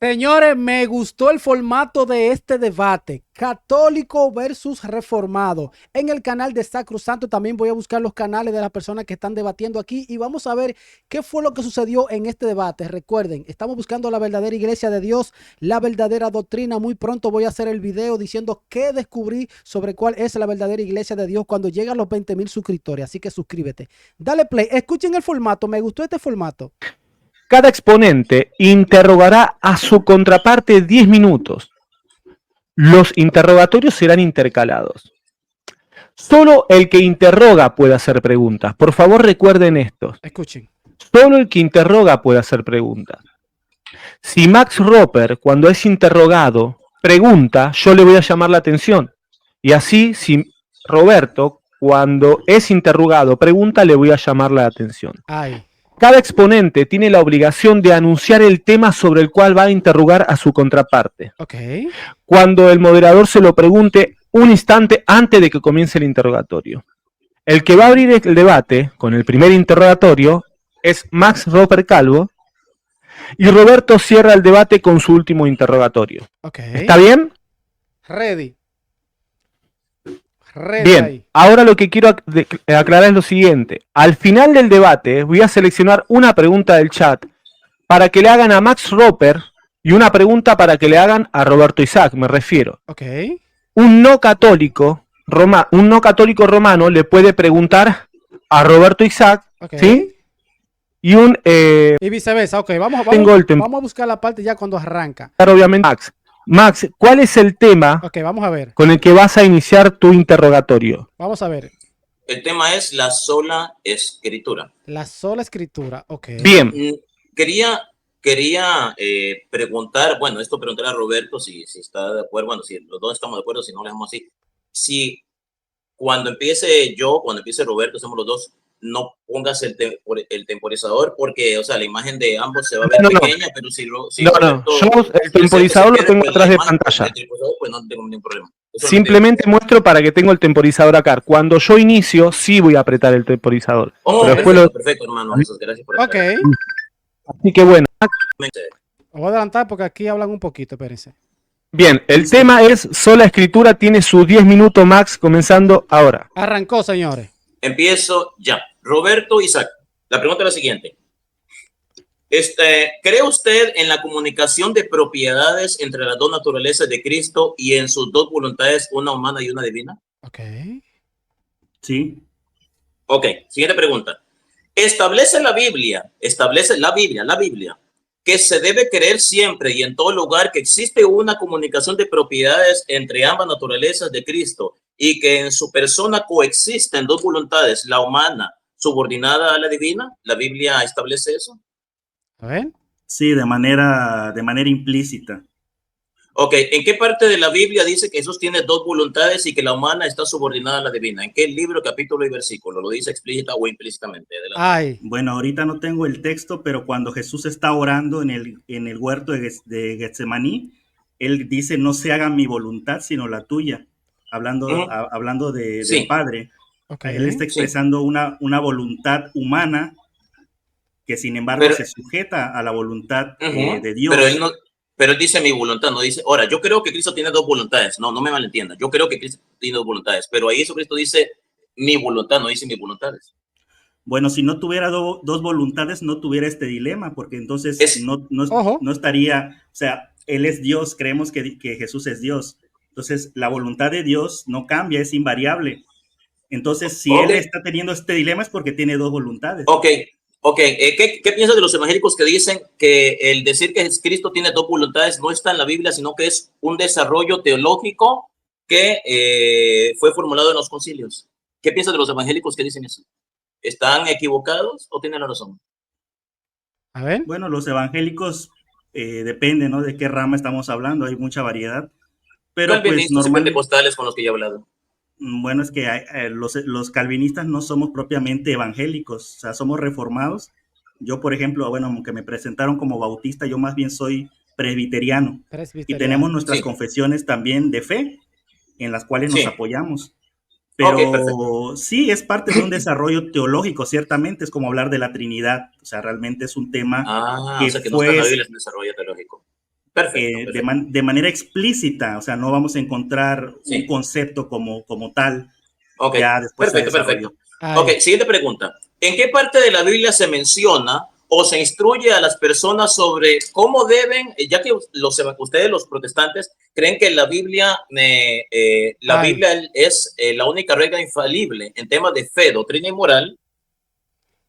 Señores, me gustó el formato de este debate, católico versus reformado. En el canal de Sacrosanto también voy a buscar los canales de las personas que están debatiendo aquí y vamos a ver qué fue lo que sucedió en este debate. Recuerden, estamos buscando la verdadera iglesia de Dios, la verdadera doctrina. Muy pronto voy a hacer el video diciendo qué descubrí sobre cuál es la verdadera iglesia de Dios cuando lleguen los 20,000 suscriptores. Así que suscríbete. Dale play, escuchen el formato, me gustó este formato. Cada exponente interrogará a su contraparte 10 minutos. Los interrogatorios serán intercalados. Solo el que interroga puede hacer preguntas. Por favor, recuerden esto. Escuchen. Solo el que interroga puede hacer preguntas. Si Max Roper, cuando es interrogado, pregunta, yo le voy a llamar la atención. Y así, si Roberto, cuando es interrogado, pregunta, le voy a llamar la atención. Ay. Cada exponente tiene la obligación de anunciar el tema sobre el cual va a interrogar a su contraparte. Okay. Cuando el moderador se lo pregunte un instante antes de que comience el interrogatorio. El que va a abrir el debate con el primer interrogatorio es Max Roper Calvo y Roberto cierra el debate con su último interrogatorio. Okay. ¿Está bien? Ready. Bien, ahora lo que quiero aclarar es lo siguiente. Al final del debate voy a seleccionar una pregunta del chat para que le hagan a Max Roper y una pregunta para que le hagan a Roberto Isaac, me refiero. Okay. Un no católico romano le puede preguntar a Roberto Isaac, okay. ¿sí? Y y viceversa, ok, vamos a buscar la parte ya cuando arranca. Obviamente, Max, ¿cuál es el tema vamos a ver. con el que vas a iniciar tu interrogatorio? Vamos a ver. El tema es la sola escritura. La sola escritura, ok. Bien. Quería preguntar, bueno, esto preguntar a Roberto si está de acuerdo, bueno, si los dos estamos de acuerdo, si no le dejamos así. Si cuando empiece Roberto, somos los dos, no pongas el temporizador porque, o sea, la imagen de ambos se va a ver pequeña, pero si Roberto, yo el temporizador lo tengo atrás de pantalla. Pues no tengo ningún problema. Simplemente muestro para que tengo el temporizador acá. Cuando yo inicio, sí voy a apretar el temporizador. Perfecto, hermano. Gracias por ok. Así que bueno. Voy a adelantar porque aquí hablan un poquito, espérense. Bien, el tema es sola escritura, tiene sus 10 minutos max, comenzando ahora. Arrancó, señores. Empiezo ya. Roberto Isaac, la pregunta es la siguiente. ¿Cree usted en la comunicación de propiedades entre las dos naturalezas de Cristo y en sus dos voluntades, una humana y una divina? Ok. Sí. Ok, siguiente pregunta. Establece la Biblia, que se debe creer siempre y en todo lugar que existe una comunicación de propiedades entre ambas naturalezas de Cristo y que en su persona coexisten dos voluntades, la humana subordinada a la divina. ¿La Biblia establece eso? A ver. Sí, de manera implícita. Ok, ¿en qué parte de la Biblia dice que Jesús tiene dos voluntades y que la humana está subordinada a la divina? ¿En qué libro, capítulo y versículo? ¿Lo dice explícita o implícitamente? Ay. Bueno, ahorita no tengo el texto, pero cuando Jesús está orando en el huerto de Getsemaní, él dice, no se haga mi voluntad, sino la tuya. Hablando del Padre. Okay. Él está expresando una voluntad humana que sin embargo se sujeta a la voluntad de Dios. Pero él dice mi voluntad, no dice, ahora, yo creo que Cristo tiene dos voluntades, no me malentiendan, yo creo que Cristo tiene dos voluntades, pero ahí Jesucristo dice mi voluntad, no dice mis voluntades. Bueno, si no tuviera dos voluntades, no tuviera este dilema, porque entonces no estaría, o sea, Él es Dios, creemos que Jesús es Dios, entonces la voluntad de Dios no cambia, es invariable. Entonces, si Él está teniendo este dilema es porque tiene dos voluntades. Ok, ¿qué piensas de los evangélicos que dicen que el decir que Cristo tiene dos voluntades no está en la Biblia, sino que es un desarrollo teológico que fue formulado en los concilios? ¿Qué piensas de los evangélicos que dicen eso? ¿Están equivocados o tienen la razón? A ver. Bueno, los evangélicos depende, ¿no? De qué rama estamos hablando, hay mucha variedad. Pero pues pentecostales con los que ya he hablado. Bueno, es que los calvinistas no somos propiamente evangélicos, o sea, somos reformados. Yo, por ejemplo, bueno, aunque me presentaron como bautista, yo más bien soy presbiteriano. Y tenemos nuestras confesiones también de fe, en las cuales nos apoyamos. Pero sí, es parte de un desarrollo teológico, ciertamente, es como hablar de la Trinidad, o sea, realmente es un tema que no está en la Biblia, es un desarrollo teológico. Perfecto. De manera explícita, o sea, no vamos a encontrar un concepto como tal. Ok, ya después perfecto. Ok, siguiente pregunta. ¿En qué parte de la Biblia se menciona o se instruye a las personas sobre cómo deben, ya que ustedes los protestantes creen que la Biblia es la única regla infalible en temas de fe, doctrina y moral,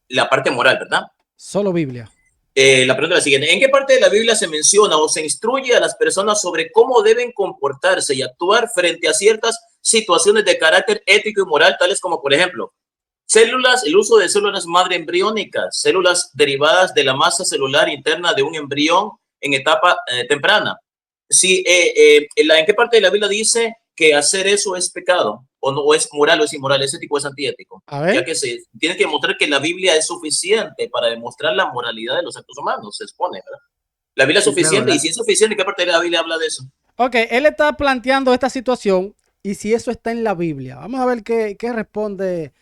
la parte moral, ¿verdad? Solo Biblia. La pregunta es la siguiente. ¿En qué parte de la Biblia se menciona o se instruye a las personas sobre cómo deben comportarse y actuar frente a ciertas situaciones de carácter ético y moral, tales como, por ejemplo, el uso de células madre embriónicas, células derivadas de la masa celular interna de un embrión en etapa temprana? ¿En qué parte de la Biblia dice que hacer eso es pecado? ¿O no, o es moral o es inmoral, es ético o es antiético? Ya que se tiene que demostrar que la Biblia es suficiente para demostrar la moralidad de los actos humanos, se expone, ¿verdad? La Biblia es suficiente, claro, y si es suficiente, ¿qué parte de la Biblia habla de eso? Ok, él está planteando esta situación y si eso está en la Biblia. Vamos a ver qué responde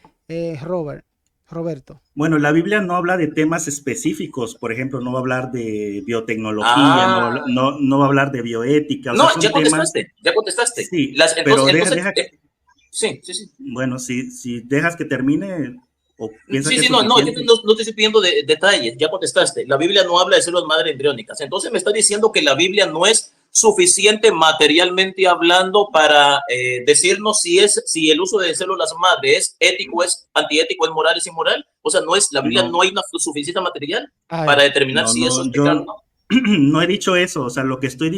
Roberto. Bueno, la Biblia no habla de temas específicos, por ejemplo, no va a hablar de biotecnología, no va a hablar de bioética. No, ya contestaste. Sí, pero sí. Bueno, si dejas que termine o piensas que no te estoy pidiendo detalles, ya contestaste. La Biblia no habla de células madre embriónicas. Entonces me está diciendo que la Biblia no es suficiente materialmente hablando para decirnos si el uso de células madre es ético, es antiético, es moral, es inmoral. O sea, la Biblia no hay una suficiente material para determinar si eso es pecado o no. No he dicho eso, o sea, lo que estoy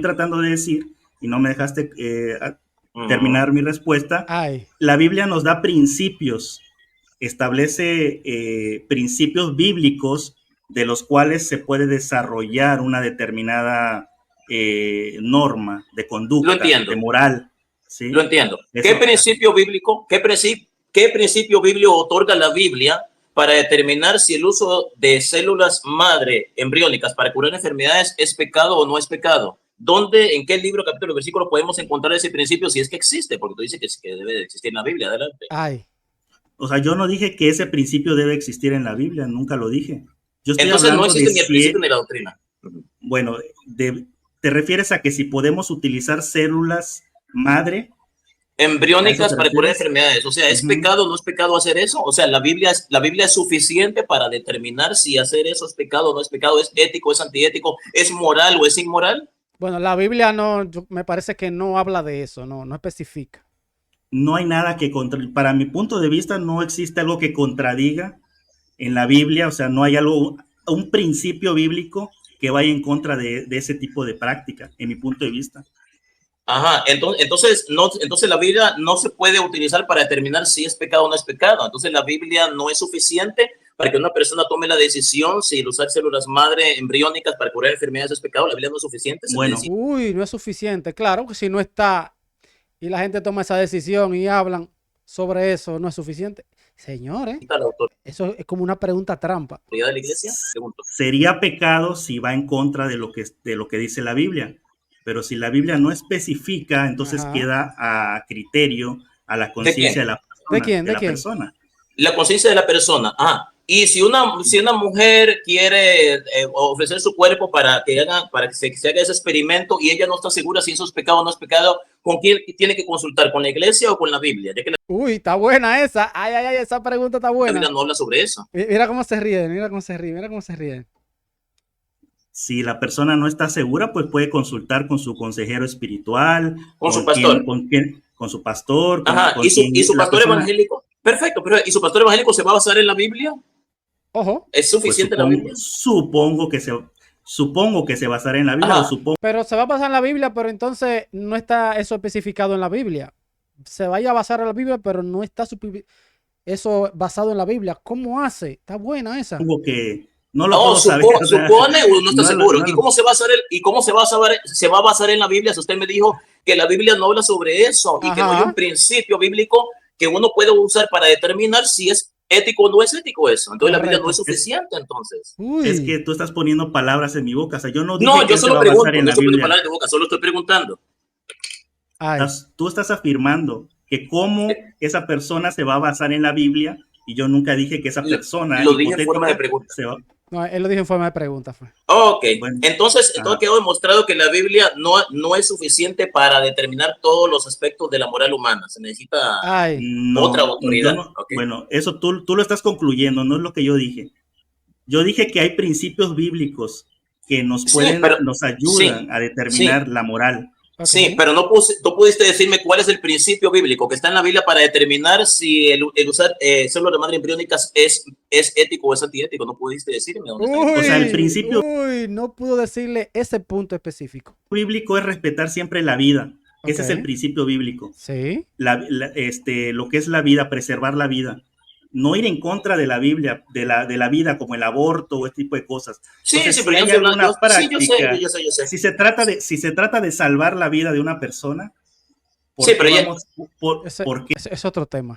tratando de decir, y no me dejaste terminar mi respuesta. La Biblia nos da principios, establece principios bíblicos de los cuales se puede desarrollar una determinada norma de conducta, de moral. ¿sí? Lo entiendo. ¿Qué principio bíblico otorga la Biblia para determinar si el uso de células madre embriónicas para curar enfermedades es pecado o no es pecado? ¿En qué libro, capítulo, versículo podemos encontrar ese principio si es que existe? Porque tú dices que debe de existir en la Biblia. Adelante. O sea, yo no dije que ese principio debe existir en la Biblia, nunca lo dije. Entonces no existe ni el principio ni la doctrina. Bueno, ¿te refieres a que si podemos utilizar células madre embriónicas para curar enfermedades? O sea, ¿es pecado o no es pecado hacer eso? O sea, la Biblia es suficiente para determinar si hacer eso es pecado o no es pecado, es ético, es antiético, es moral o es inmoral. Bueno, la Biblia me parece que no habla de eso, no especifica. No hay nada para mi punto de vista, no existe algo que contradiga en la Biblia, o sea, no hay un principio bíblico que vaya en contra de ese tipo de práctica, en mi punto de vista. Ajá, entonces la Biblia no se puede utilizar para determinar si es pecado o no es pecado. Entonces la Biblia no es suficiente para que una persona tome la decisión si el usar células madre embriónicas para curar enfermedades es pecado. La Biblia no es suficiente. Bueno, no es suficiente. Claro que si no está y la gente toma esa decisión y hablan sobre eso, no es suficiente. Señores, eso es como una pregunta trampa. ¿De la iglesia? Sería pecado si va en contra de lo que dice la Biblia. Pero si la Biblia no especifica, entonces queda a criterio, a la conciencia de la persona. La conciencia de la persona. Y si una mujer quiere ofrecer su cuerpo para que se haga ese experimento y ella no está segura si eso es pecado o no es pecado, ¿con quién tiene que consultar? ¿Con la iglesia o con la Biblia? Uy, está buena esa. Esa pregunta está buena. La Biblia no habla sobre eso. Mira cómo se ríen. Si la persona no está segura, pues puede consultar con su consejero espiritual, con su pastor. Con su pastor. ¿Y su pastor evangélico? Perfecto, pero ¿y su pastor evangélico se va a basar en la Biblia? Ojo. ¿Es suficiente pues la Biblia? Supongo que se basará en la Biblia. Pero se va a basar en la Biblia, pero entonces no está eso especificado en la Biblia. Se vaya a basar en la Biblia, pero no está eso basado en la Biblia. ¿Cómo hace? Está buena esa. Supongo que no lo puedo saber. Supone o no está seguro. ¿Y cómo se va a basar en la Biblia si usted me dijo que la Biblia no habla sobre eso y que no hay un principio bíblico que uno puede usar para determinar si es ético o no es ético eso? Entonces la Biblia no es suficiente, entonces. Es que tú estás poniendo palabras en mi boca. O sea, yo no dije yo solo pregunto, no estoy poniendo palabras en mi boca, solo estoy preguntando. Tú estás afirmando que cómo esa persona se va a basar en la Biblia y yo nunca dije que esa persona lo dije en forma de pregunta. No, él lo dijo en forma de pregunta. Fue. Ok, Bueno, entonces quedó demostrado que la Biblia no es suficiente para determinar todos los aspectos de la moral humana. Se necesita otra autoridad. Okay. Bueno, eso tú lo estás concluyendo, no es lo que yo dije. Yo dije que hay principios bíblicos que nos ayudan a determinar la moral. Okay. Sí, pero no pudiste decirme cuál es el principio bíblico que está en la Biblia para determinar si el usar células de madre embriónicas es ético o es antiético. No pudiste decirme dónde está. O sea, el principio no pudo decirle ese punto específico. Bíblico es respetar siempre la vida. Okay. Ese es el principio bíblico. Sí. Lo que es la vida, preservar la vida. No ir en contra de la Biblia, de la vida, como el aborto o este tipo de cosas. Sí, entonces, sí, pero hay alguna práctica, yo sé. Si se trata de salvar la vida de una persona, sí, pero porque es otro tema.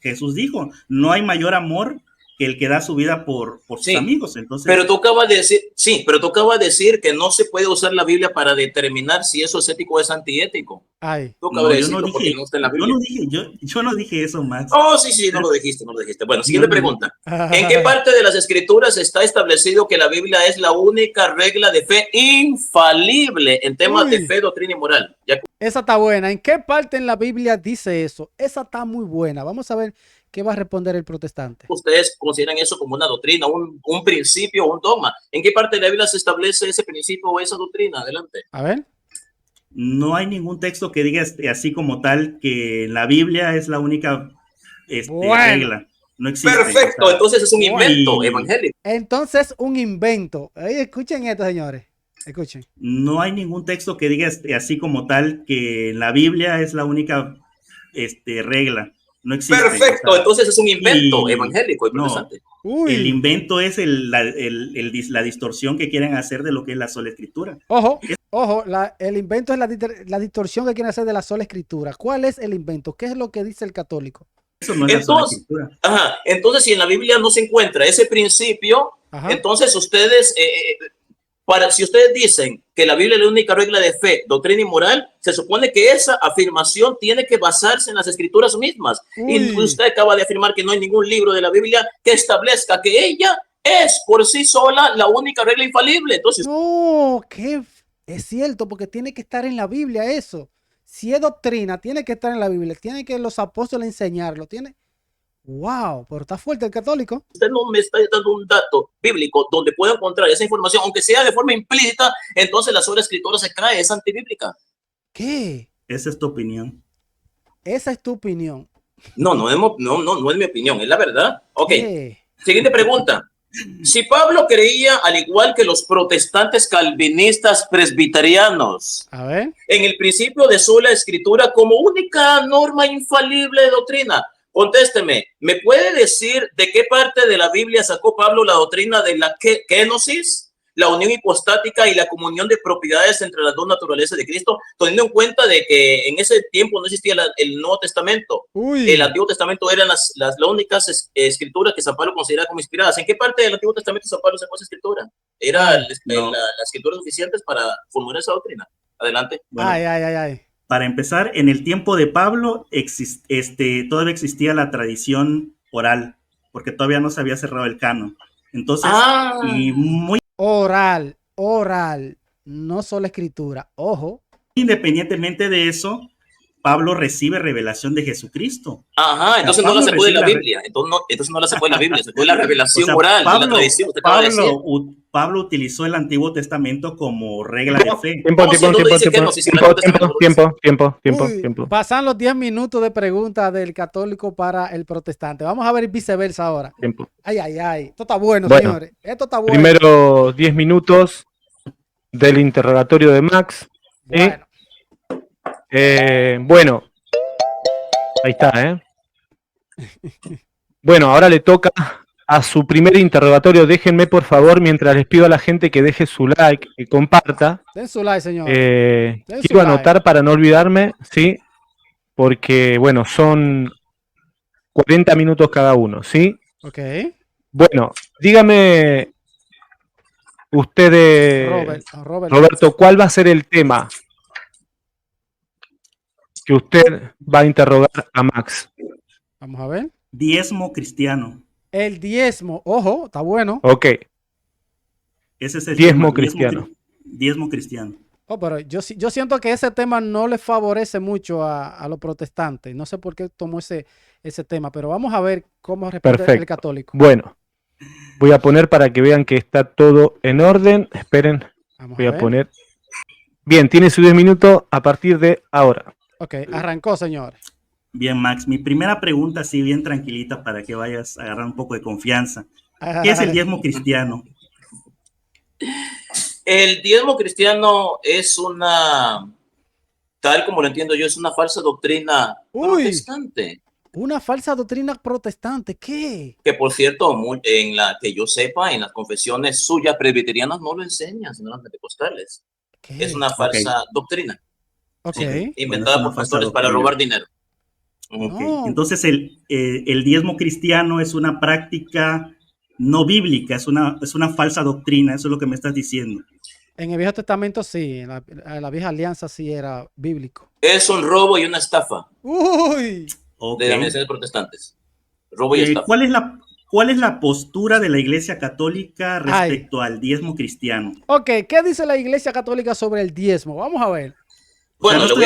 Jesús dijo, no hay mayor amor que el que da su vida por sus amigos. Entonces, pero tú acabas de decir que no se puede usar la Biblia para determinar si eso es ético o es antiético. Ay. Yo no dije eso, Max. Oh, sí, no lo dijiste. Bueno, siguiente pregunta. ¿En qué parte de las Escrituras está establecido que la Biblia es la única regla de fe infalible en temas de fe, doctrina y moral? Esa está buena. ¿En qué parte en la Biblia dice eso? Esa está muy buena. Vamos a ver qué va a responder el protestante. Ustedes consideran eso como una doctrina, un principio, un dogma. ¿En qué parte de la Biblia se establece ese principio o esa doctrina? Adelante. A ver. No hay ningún texto que diga así como tal que la Biblia es la única regla. No existe. Perfecto, o sea, entonces es un invento evangélico. Entonces un invento. Escuchen esto, señores. Escuchen. No hay ningún texto que diga así como tal que la Biblia es la única regla. No existe. Perfecto, o sea, entonces es un invento evangélico y protestante. El invento es la distorsión que quieren hacer de lo que es la sola escritura. Ojo, el invento es la distorsión que quieren hacer de la sola escritura. ¿Cuál es el invento? ¿Qué es lo que dice el católico? Eso no es la sola escritura. Entonces, si en la Biblia no se encuentra ese principio, entonces ustedes... si ustedes dicen que la Biblia es la única regla de fe, doctrina y moral, se supone que esa afirmación tiene que basarse en las escrituras mismas. Y usted acaba de afirmar que no hay ningún libro de la Biblia que establezca que ella es por sí sola la única regla infalible. Entonces, no, que es cierto, porque tiene que estar en la Biblia eso. Si es doctrina, tiene que estar en la Biblia. Tiene que los apóstoles enseñarlo. Wow, pero está fuerte el católico. Usted no me está dando un dato bíblico donde puedo encontrar esa información, aunque sea de forma implícita, entonces la sola escritura se cae, es antibíblica. ¿Qué? Esa es tu opinión. Esa es tu opinión. No es mi opinión, es la verdad. Ok, siguiente pregunta. Si Pablo creía, al igual que los protestantes calvinistas presbiterianos, en el principio de sola escritura como única norma infalible de doctrina, contésteme, ¿me puede decir de qué parte de la Biblia sacó Pablo la doctrina de la kenosis, la unión hipostática y la comunión de propiedades entre las dos naturalezas de Cristo, teniendo en cuenta de que en ese tiempo no existía el Nuevo Testamento? El Antiguo Testamento eran las únicas escrituras que San Pablo consideraba como inspiradas. ¿En qué parte del Antiguo Testamento San Pablo sacó esa escritura? ¿Era las escrituras suficientes para formular esa doctrina? Adelante. Bueno. Para empezar, en el tiempo de Pablo todavía existía la tradición oral, porque todavía no se había cerrado el canon. Entonces, oral, no solo escritura, ojo. Independientemente de eso, Pablo recibe revelación de Jesucristo. Entonces no la sacó de la Biblia. Entonces no la sacó de la Biblia, sacó de la revelación oral, de la tradición. Pablo utilizó el Antiguo Testamento como regla de fe. Tiempo. Pasan los 10 minutos de preguntas del católico para el protestante. Vamos a ver viceversa ahora. Tiempo. Ay. Esto está bueno, señores. Esto está bueno. Primero 10 minutos del interrogatorio de Max. Bueno, ahí está, Bueno, ahora le toca a su primer interrogatorio. Déjenme, por favor, mientras les pido a la gente que deje su like, que comparta. Den su like, señor. Quiero anotar para no olvidarme, ¿sí? Porque, bueno, son 40 minutos cada uno, ¿sí? Ok. Bueno, dígame ustedes, Roberto, ¿cuál va a ser el tema que usted va a interrogar a Max? Vamos a ver. Diezmo cristiano. El diezmo, ojo, está bueno. Ok. Ese es el Diezmo tema, cristiano. Diezmo cristiano. Oh, pero yo siento que ese tema no le favorece mucho a los protestantes. No sé por qué tomó ese tema, pero vamos a ver cómo responde el Perfecto. católico. Bueno, voy a poner para que vean que está todo en orden. Esperen, Vamos voy a a ver. poner. Bien, tiene sus 10 minutos a partir de ahora. Ok, arrancó, señor. Bien, Max, mi primera pregunta, así bien tranquilita, para que vayas a agarrar un poco de confianza. ¿Qué es el diezmo cristiano? El diezmo cristiano es una, tal como lo entiendo yo, es una falsa doctrina protestante. Una falsa doctrina protestante, ¿qué? Que por cierto, en la que yo sepa, en las confesiones suyas presbiterianas no lo enseñan, sino las pentecostales. ¿Qué? Es una falsa doctrina. Ok. Sí, inventada por pastores para doctrina. robar dinero. Okay. No. Entonces el diezmo cristiano es una práctica no bíblica, es una falsa doctrina, eso es lo que me estás diciendo. En el Viejo Testamento sí, en la Vieja Alianza sí era bíblico. Es un robo y una estafa. Uy. De denominaciones protestantes. Robo y estafa. ¿Cuál es la postura de la Iglesia Católica respecto al diezmo cristiano? Ok, ¿qué dice la Iglesia Católica sobre el diezmo? Vamos a ver. Bueno, no estoy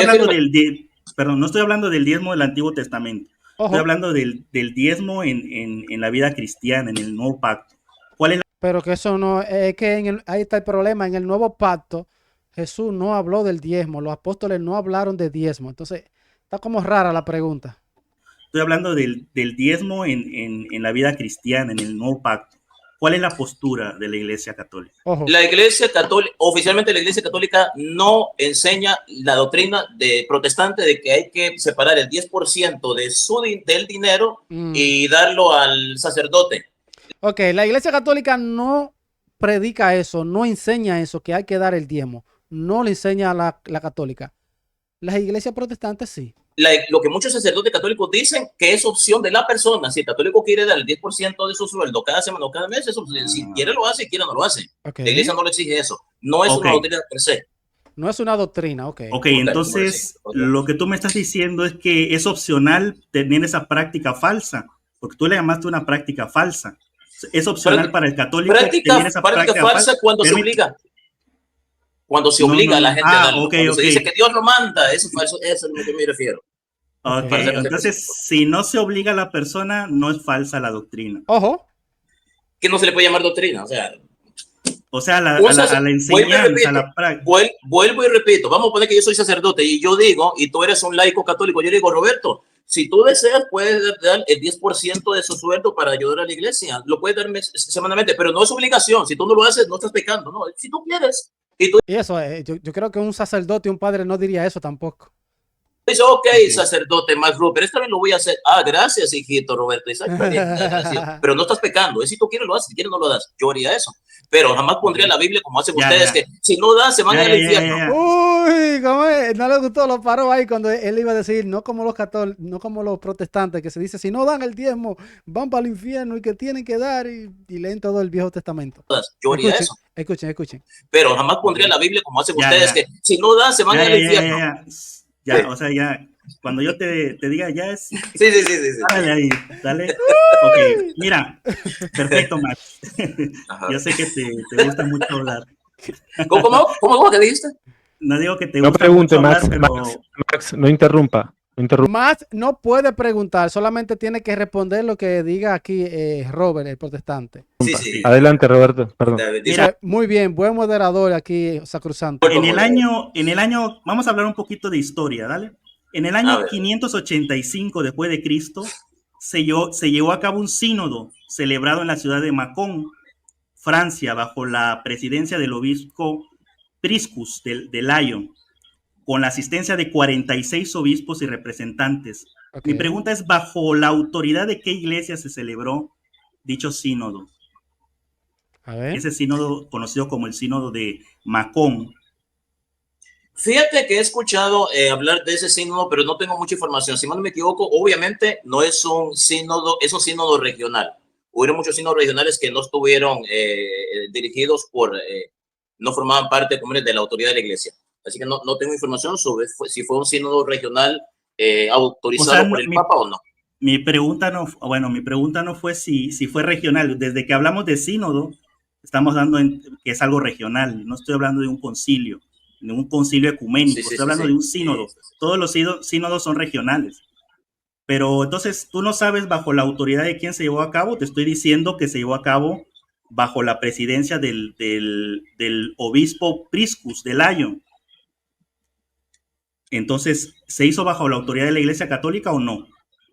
hablando del diezmo del Antiguo Testamento. Ojo. Estoy hablando del diezmo en la vida cristiana, en el Nuevo Pacto. ¿Cuál es la... Pero que eso no, es que ahí está el problema. En el Nuevo Pacto, Jesús no habló del diezmo. Los apóstoles no hablaron de diezmo. Entonces, está como rara la pregunta. Estoy hablando del diezmo en la vida cristiana, en el Nuevo Pacto. ¿Cuál es la postura de la Iglesia Católica? Ojo. La Iglesia Católica, oficialmente la Iglesia Católica no enseña la doctrina de protestante de que hay que separar el 10% del dinero y darlo al sacerdote. Ok, la Iglesia Católica no predica eso, no enseña eso, que hay que dar el diezmo. No le enseña a la católica. Las iglesias protestantes sí. Lo que muchos sacerdotes católicos dicen que es opción de la persona. Si el católico quiere dar el 10% de su sueldo cada semana o cada mes, eso, si quiere lo hace y quiere no lo hace. Okay. La iglesia no le exige eso. No es una doctrina per se. No es una doctrina, ok. Ok, entonces lo que tú me estás diciendo es que es opcional tener esa práctica falsa, porque tú le llamaste una práctica falsa. Es opcional para el católico tener esa práctica falsa cuando se obliga. Cuando se obliga a la gente a darlo. Cuando se dice que Dios lo manda, eso es a lo que me refiero. Ok, entonces si no se obliga a la persona, no es falsa la doctrina. Ojo. Que no se le puede llamar doctrina, o sea, a la enseñanza, a la práctica. Vuelvo y repito, vamos a poner que yo soy sacerdote y yo digo, y tú eres un laico católico, yo digo, Roberto, si tú deseas, puedes dar el 10% de su sueldo para ayudar a la iglesia, lo puedes dar semanalmente, pero no es obligación, si tú no lo haces, no estás pecando, no, si tú quieres. Y eso, yo creo que un sacerdote, un padre no diría eso tampoco. Dice, ok, sacerdote Max Rupert, esta vez lo voy a hacer. Ah, gracias, hijito Roberto. Pero no estás pecando. Si tú quieres, lo haces. Si quieres, no lo das. Yo haría eso. Pero jamás pondría la Biblia como hacen ustedes, que si no das, se van al infierno. Uy, ¿cómo es? No le gustó, lo paró ahí cuando él iba a decir, no como los católicos, no como los protestantes, que se dice, si no dan el diezmo, van para el infierno y que tienen que dar, y leen todo el Viejo Testamento. Yo haría eso. Escuchen. Pero jamás pondría la Biblia como hacen ustedes, que si no das, se van al infierno. Ya, o sea, ya, cuando yo te diga ya es... Sí. Dale ahí, dale. Ok, mira, perfecto, Max. Yo sé que te gusta mucho hablar. ¿Cómo que dijiste? No digo que te gusta pregunte, mucho Max, hablar, pero... Max, no interrumpa. Max no puede preguntar, solamente tiene que responder lo que diga aquí Robert, el protestante. Sí. Adelante, Roberto, perdón. Mira, muy bien, buen moderador aquí, Sacrosanto. En el año, vamos a hablar un poquito de historia, ¿dale? En el año 585 después de Cristo se llevó a cabo un sínodo celebrado en la ciudad de Mâcon, Francia, bajo la presidencia del obispo Priscus de Lyon, con la asistencia de 46 obispos y representantes. Mi pregunta es, ¿bajo la autoridad de qué iglesia se celebró dicho sínodo? A ver. Ese sínodo conocido como el sínodo de Mâcon. Fíjate que he escuchado hablar de ese sínodo, pero no tengo mucha información. Si mal no me equivoco, obviamente no es un sínodo, es un sínodo regional. Hubo muchos sínodos regionales que no estuvieron dirigidos no formaban parte de la autoridad de la iglesia. Así que no tengo información sobre si fue un sínodo regional autorizado por el Papa o no. Mi pregunta no fue si fue regional. Desde que hablamos de sínodo, Estamos dando que es algo regional, no estoy hablando de un concilio ecuménico, estoy hablando de un sínodo. Todos los sínodos son regionales. Pero entonces tú no sabes bajo la autoridad de quién se llevó a cabo. Te estoy diciendo que se llevó a cabo bajo la presidencia del obispo Priscus de Lyon. Entonces, ¿se hizo bajo la autoridad de la Iglesia Católica o no?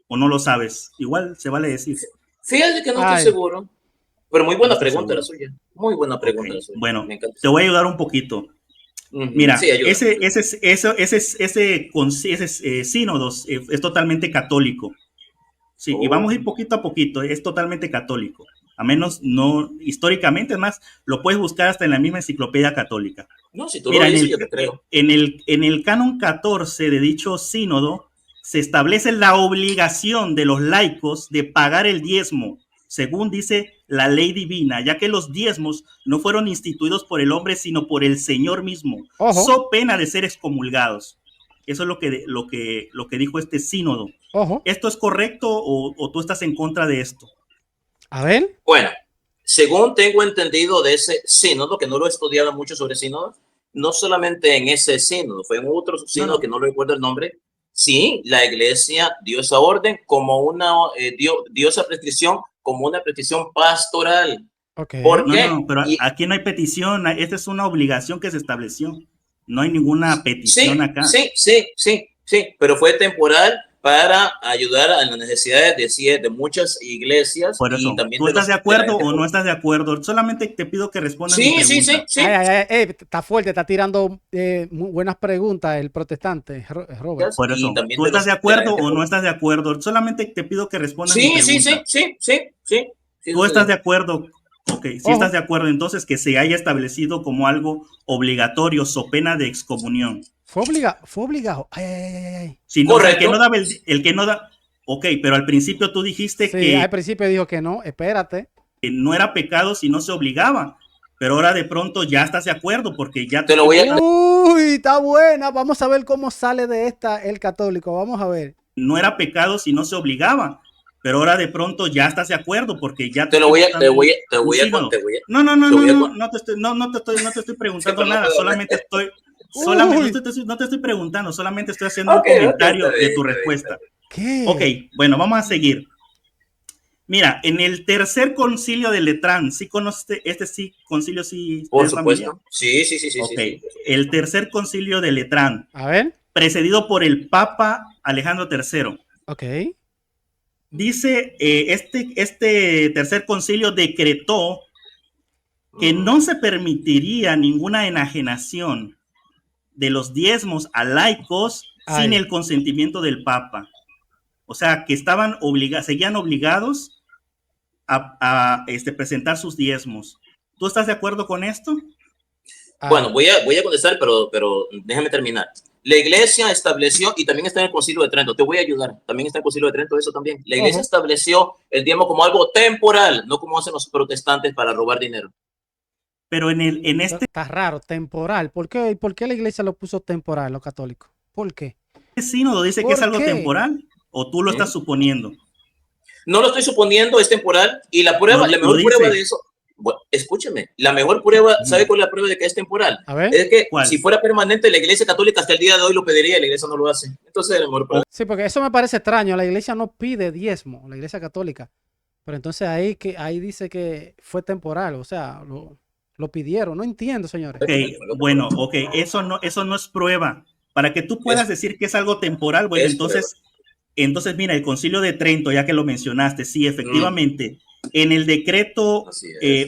¿O no lo sabes? Igual se vale decir. Fíjate que no estoy seguro. Pero muy buena pregunta la suya. Muy buena pregunta la suya. Bueno, te voy a ayudar un poquito. Mira, sí, ese sínodo es totalmente católico. Sí, y vamos a ir poquito a poquito, es totalmente católico. A menos no históricamente, más lo puedes buscar hasta en la misma enciclopedia católica. No, si tú lo dices, yo te creo. En el canon 14 de dicho sínodo se establece la obligación de los laicos de pagar el diezmo, según dice la ley divina, ya que los diezmos no fueron instituidos por el hombre, sino por el Señor mismo, so pena de ser excomulgados. Eso es lo que dijo este sínodo. ¿Esto es correcto o tú estás en contra de esto? A ver. Bueno, según tengo entendido de ese sínodo, que no lo he estudiado mucho sobre sínodo, no solamente en ese sínodo, fue en otro sínodo que no recuerdo el nombre. Sí, la iglesia dio esa orden como dio esa prescripción como una petición pastoral. ¿Por qué? No, pero aquí no hay petición, esta es una obligación que se estableció. No hay ninguna petición acá. Sí, pero fue temporal para ayudar a las necesidades de muchas iglesias. Por eso, y también ¿tú estás de acuerdo o no estás de acuerdo? Solamente te pido que respondas. Sí. Está fuerte, está tirando buenas preguntas el protestante, Robert. Por eso, ¿tú estás de acuerdo o no estás de acuerdo? Solamente te pido que respondas. Sí. ¿Tú estás de acuerdo? Ok, si estás de acuerdo, entonces que se haya establecido como algo obligatorio, so pena de excomunión. Fue obligado. Ay. Si no, el que no da. Ok, pero al principio tú dijiste que. Al principio dijo que no, espérate. Que no era pecado si no se obligaba. Pero ahora de pronto ya estás de acuerdo porque ya te lo voy a. Uy, está buena. Vamos a ver cómo sale de esta el católico. Vamos a ver. No era pecado si no se obligaba. Pero ahora de pronto ya estás de acuerdo porque ya te voy a no te estoy preguntando nada, solamente no te estoy preguntando, solamente estoy haciendo un comentario de tu respuesta. ¿Qué? Ok, bueno, vamos a seguir. Mira, en el tercer concilio de Letrán, ¿sí conoces concilio? Sí, por supuesto. Sí. Okay. Sí. El tercer concilio de Letrán. A ver. Precedido por el Papa Alejandro III. Ok. Dice, este tercer concilio decretó que no se permitiría ninguna enajenación de los diezmos a laicos sin el consentimiento del Papa. O sea, que seguían obligados a presentar sus diezmos. ¿Tú estás de acuerdo con esto? Bueno, voy a contestar, pero déjame terminar. La iglesia estableció, y también está en el Concilio de Trento, te voy a ayudar, también está en el Concilio de Trento, eso también. La iglesia estableció el diezmo como algo temporal, no como hacen los protestantes para robar dinero. Pero en este... Está raro, temporal. ¿Por qué la iglesia lo puso temporal, los católicos? ¿Por qué? ¿El sínodo dice que es algo temporal? ¿O tú lo estás suponiendo? No lo estoy suponiendo, es temporal, y la prueba, la mejor prueba de eso... Bueno, escúcheme, la mejor prueba, ¿sabe cuál es la prueba de que es temporal? Es que si fuera permanente, la iglesia católica hasta el día de hoy lo pediría y la iglesia no lo hace. Entonces, la mejor prueba. Sí, porque eso me parece extraño. La iglesia no pide diezmo, la iglesia católica. Pero entonces ahí dice que fue temporal, o sea, lo pidieron. No entiendo, señores. Ok, eso no es prueba. Para que tú puedas decir que es algo temporal, bueno, entonces mira, el Concilio de Trento, ya que lo mencionaste, sí, efectivamente. En el decreto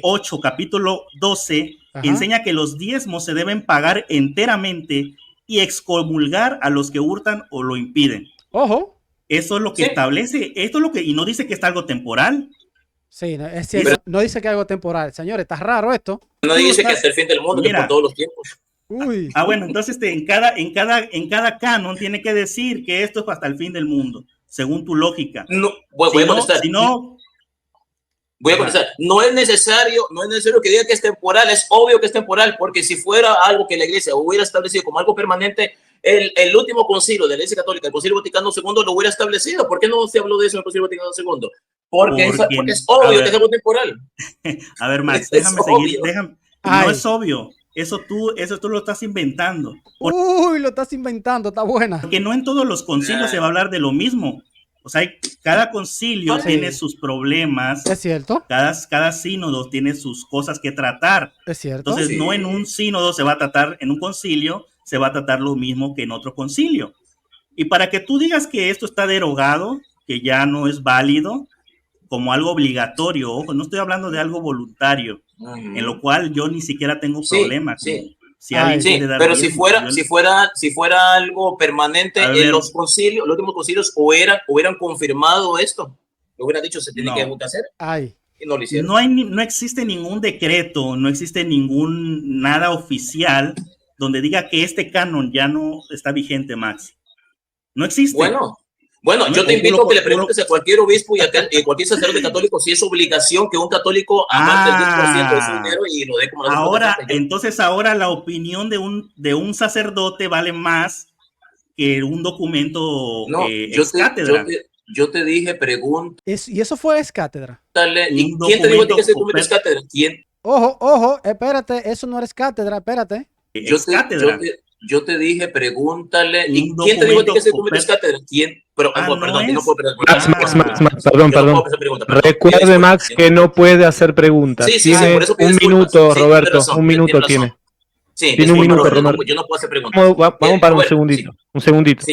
8, capítulo 12, enseña que los diezmos se deben pagar enteramente y excomulgar a los que hurtan o lo impiden. Ojo. Eso es lo que establece, esto es lo que, y no dice que es algo temporal. Sí, es cierto, no dice que es algo temporal. Señores, está raro esto. No dice que hasta el fin del mundo, que por todos los tiempos. Bueno, entonces en cada canon tiene que decir que esto es hasta el fin del mundo, según tu lógica. No, voy a contestar. Voy a contestar. No es necesario que diga que es temporal, es obvio que es temporal, porque si fuera algo que la iglesia hubiera establecido como algo permanente, el último concilio de la Iglesia Católica, el Concilio Vaticano II, lo hubiera establecido. ¿Por qué no se habló de eso en el Concilio Vaticano II? Porque es obvio que es algo temporal. A ver, Max, déjame seguir. No es obvio. Eso tú lo estás inventando. Uy, lo estás inventando, está buena. Porque no en todos los concilios se va a hablar de lo mismo. O sea, cada concilio tiene sus problemas. Es cierto. Cada sínodo tiene sus cosas que tratar. Es cierto. Entonces, no en un sínodo se va a tratar, en un concilio se va a tratar lo mismo que en otro concilio. Y para que tú digas que esto está derogado, que ya no es válido, como algo obligatorio, ojo, no estoy hablando de algo voluntario, en lo cual yo ni siquiera tengo problema. Si alguien quiere dar pero si fuera algo permanente en los concilios, los últimos concilios, hubieran confirmado esto, lo hubieran dicho, se tiene que hacer. Y no lo hicieron. No existe ningún decreto, no existe nada oficial donde diga que este canon ya no está vigente, Max. No existe. Bueno, yo te invito a que le preguntes a cualquier obispo y a cualquier sacerdote católico si es obligación que un católico aparte el 10% de su dinero y lo dé como la entonces ahora la opinión de un sacerdote vale más que un documento ex cátedra. Yo te dije, pregunta. ¿Y eso fue ex cátedra? ¿Y quién te dijo que ese documento es cátedra? ¿Quién? Ojo, espérate, eso no es cátedra, espérate. Yo te dije, pregúntale. ¿Y quién te dijo que ese documento es cátedra? ¿Quién? Pero, perdón, no puedo Perdón. Recuerde, Max, que no puede hacer preguntas. Tiene un minuto, Roberto. Un minuto tiene. Tiene un minuto, Roberto. Yo no puedo hacer preguntas. Vamos para un segundito. Un segundito.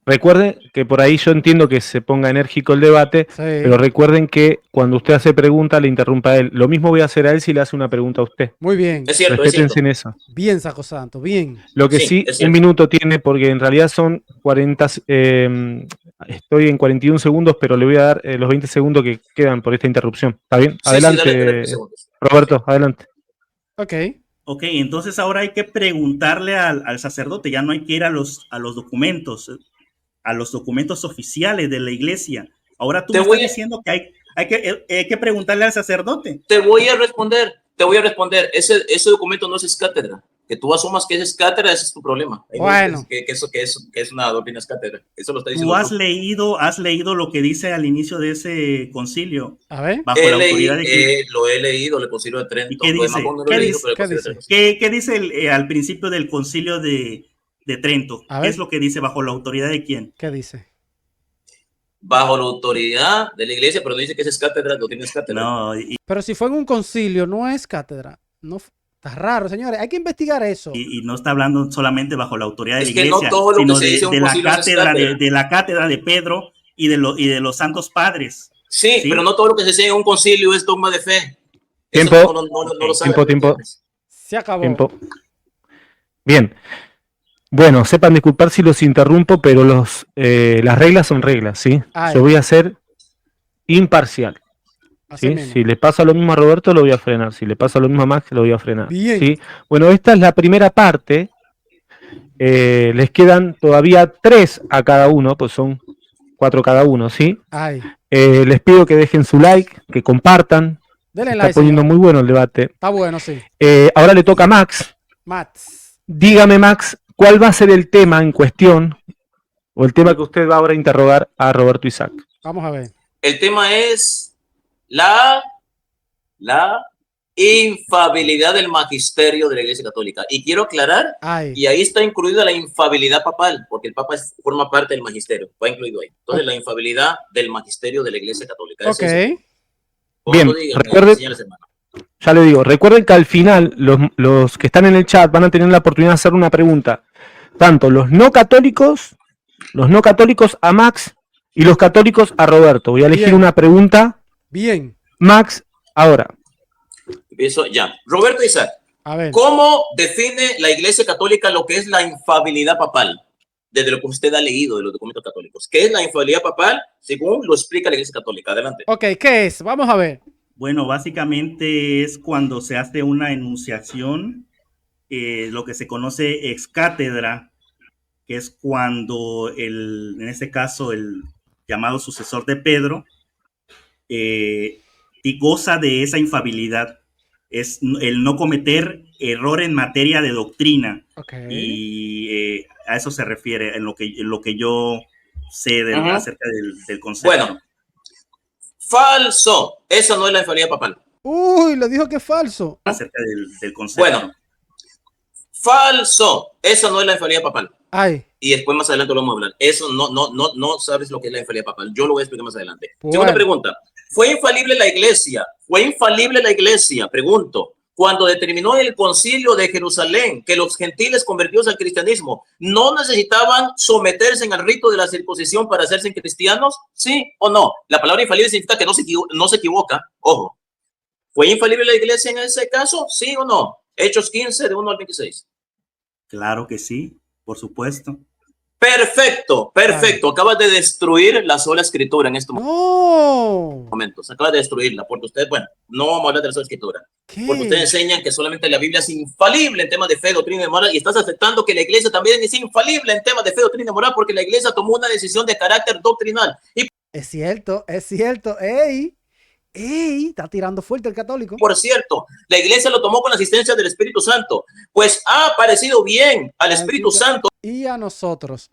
Recuerde que por ahí yo entiendo que se ponga enérgico el debate, pero recuerden que cuando usted hace pregunta le interrumpa a él. Lo mismo voy a hacer a él si le hace una pregunta a usted. Muy bien. Es cierto, respétense en eso. Bien, Sacrosanto, bien. Lo que sí, un minuto tiene, porque en realidad son 40, estoy en 41 segundos, pero le voy a dar los 20 segundos que quedan por esta interrupción. ¿Está bien? Adelante, Roberto, adelante. Ok, entonces ahora hay que preguntarle al sacerdote, ya no hay que ir a los documentos. A los documentos oficiales de la iglesia. Ahora tú me estás diciendo que hay que preguntarle al sacerdote. Te voy a responder. Ese documento no es cátedra. Que tú asumas que es cátedra, ese es tu problema. Bueno. Que es una doctrina es cátedra. Eso lo está diciendo. ¿Tú has leído lo que dice al inicio de ese concilio? A ver. Bajo la autoridad de quién? Lo he leído, el concilio de Trento. ¿Qué dice al principio del concilio de Trento? ¿Qué es lo que dice bajo la autoridad de quién? ¿Qué dice? Bajo la autoridad de la iglesia, pero no dice que es cátedra, no tienes cátedra. No, pero si fue en un concilio, no es cátedra. No, está raro, señores. Hay que investigar eso. Y no está hablando solamente bajo la autoridad de la iglesia, no todo lo sino que se dice de la cátedra de Pedro y de los santos padres. Sí, pero no todo lo que se dice en un concilio es dogma de fe. Tiempo. Tiempo. Se acabó. Tiempo. Bien. Bueno, sepan disculpar si los interrumpo, pero las reglas son reglas, ¿sí? Yo voy a ser imparcial. ¿Sí? Si le pasa lo mismo a Roberto, lo voy a frenar. Si le pasa lo mismo a Max, lo voy a frenar. Bien. ¿Sí? Bueno, esta es la primera parte. Les quedan todavía 3 a cada uno, pues son 4 cada uno, ¿sí? Les pido que dejen su like, que compartan. Denle like, está poniendo muy bueno el debate. Está bueno, sí. Ahora le toca a Max. Dígame, Max, ¿cuál va a ser el tema en cuestión o el tema que usted va ahora a interrogar a Roberto Isaac? Vamos a ver. El tema es la infabilidad del magisterio de la Iglesia Católica. Y quiero aclarar, y ahí está incluida la infabilidad papal, porque el Papa forma parte del magisterio, va incluido ahí. Entonces, la infabilidad del magisterio de la Iglesia Católica. Bien, recuerden, ya le digo, recuerden que al final los que están en el chat van a tener la oportunidad de hacer una pregunta. Tanto los no católicos a Max y los católicos a Roberto. Voy a elegir una pregunta. Bien. Max, ahora. Empiezo ya. Roberto Isaac, a ver. ¿Cómo define la Iglesia Católica lo que es la infabilidad papal? Desde lo que usted ha leído de los documentos católicos. ¿Qué es la infabilidad papal? Según lo explica la Iglesia Católica. Adelante. Ok, ¿qué es? Vamos a ver. Bueno, básicamente es cuando se hace una enunciación, lo que se conoce ex cátedra, que es cuando en este caso el llamado sucesor de Pedro goza de esa infabilidad. Es el no cometer error en materia de doctrina. Y a eso se refiere en lo que yo sé acerca del concepto. Bueno, Falso. Esa no es la infalibilidad papal. Uy, le dijo que es falso. Acerca del concepto. Bueno, falso. Esa no es la infalibilidad papal. Ay. Y después más adelante lo vamos a hablar. Eso no sabes lo que es la infalibilidad papal. Yo lo voy a explicar más adelante. Bueno. Segunda pregunta. ¿Fue infalible la iglesia? ¿Fue infalible la iglesia? Pregunto. Cuando determinó el concilio de Jerusalén que los gentiles convertidos al cristianismo no necesitaban someterse al rito de la circuncisión para hacerse cristianos, ¿sí o no? La palabra infalible significa que no se equivoca. Ojo. ¿Fue infalible la iglesia en ese caso? ¿Sí o no? Hechos 15, de 1 al 26. Claro que sí, por supuesto. Perfecto, perfecto. Acabas de destruir la sola escritura en estos momentos. Acabas de destruirla porque usted, bueno, no vamos a hablar de la sola escritura. ¿Qué? Porque ustedes enseñan que solamente la Biblia es infalible en temas de fe, doctrina y moral, y estás aceptando que la iglesia también es infalible en temas de fe, doctrina y moral, porque la iglesia tomó una decisión de carácter doctrinal. Y es cierto, es cierto. ¡Ey! ¡Ey! Está tirando fuerte el católico. Por cierto, la iglesia lo tomó con la asistencia del Espíritu Santo, pues ha parecido bien al Espíritu Santo y a nosotros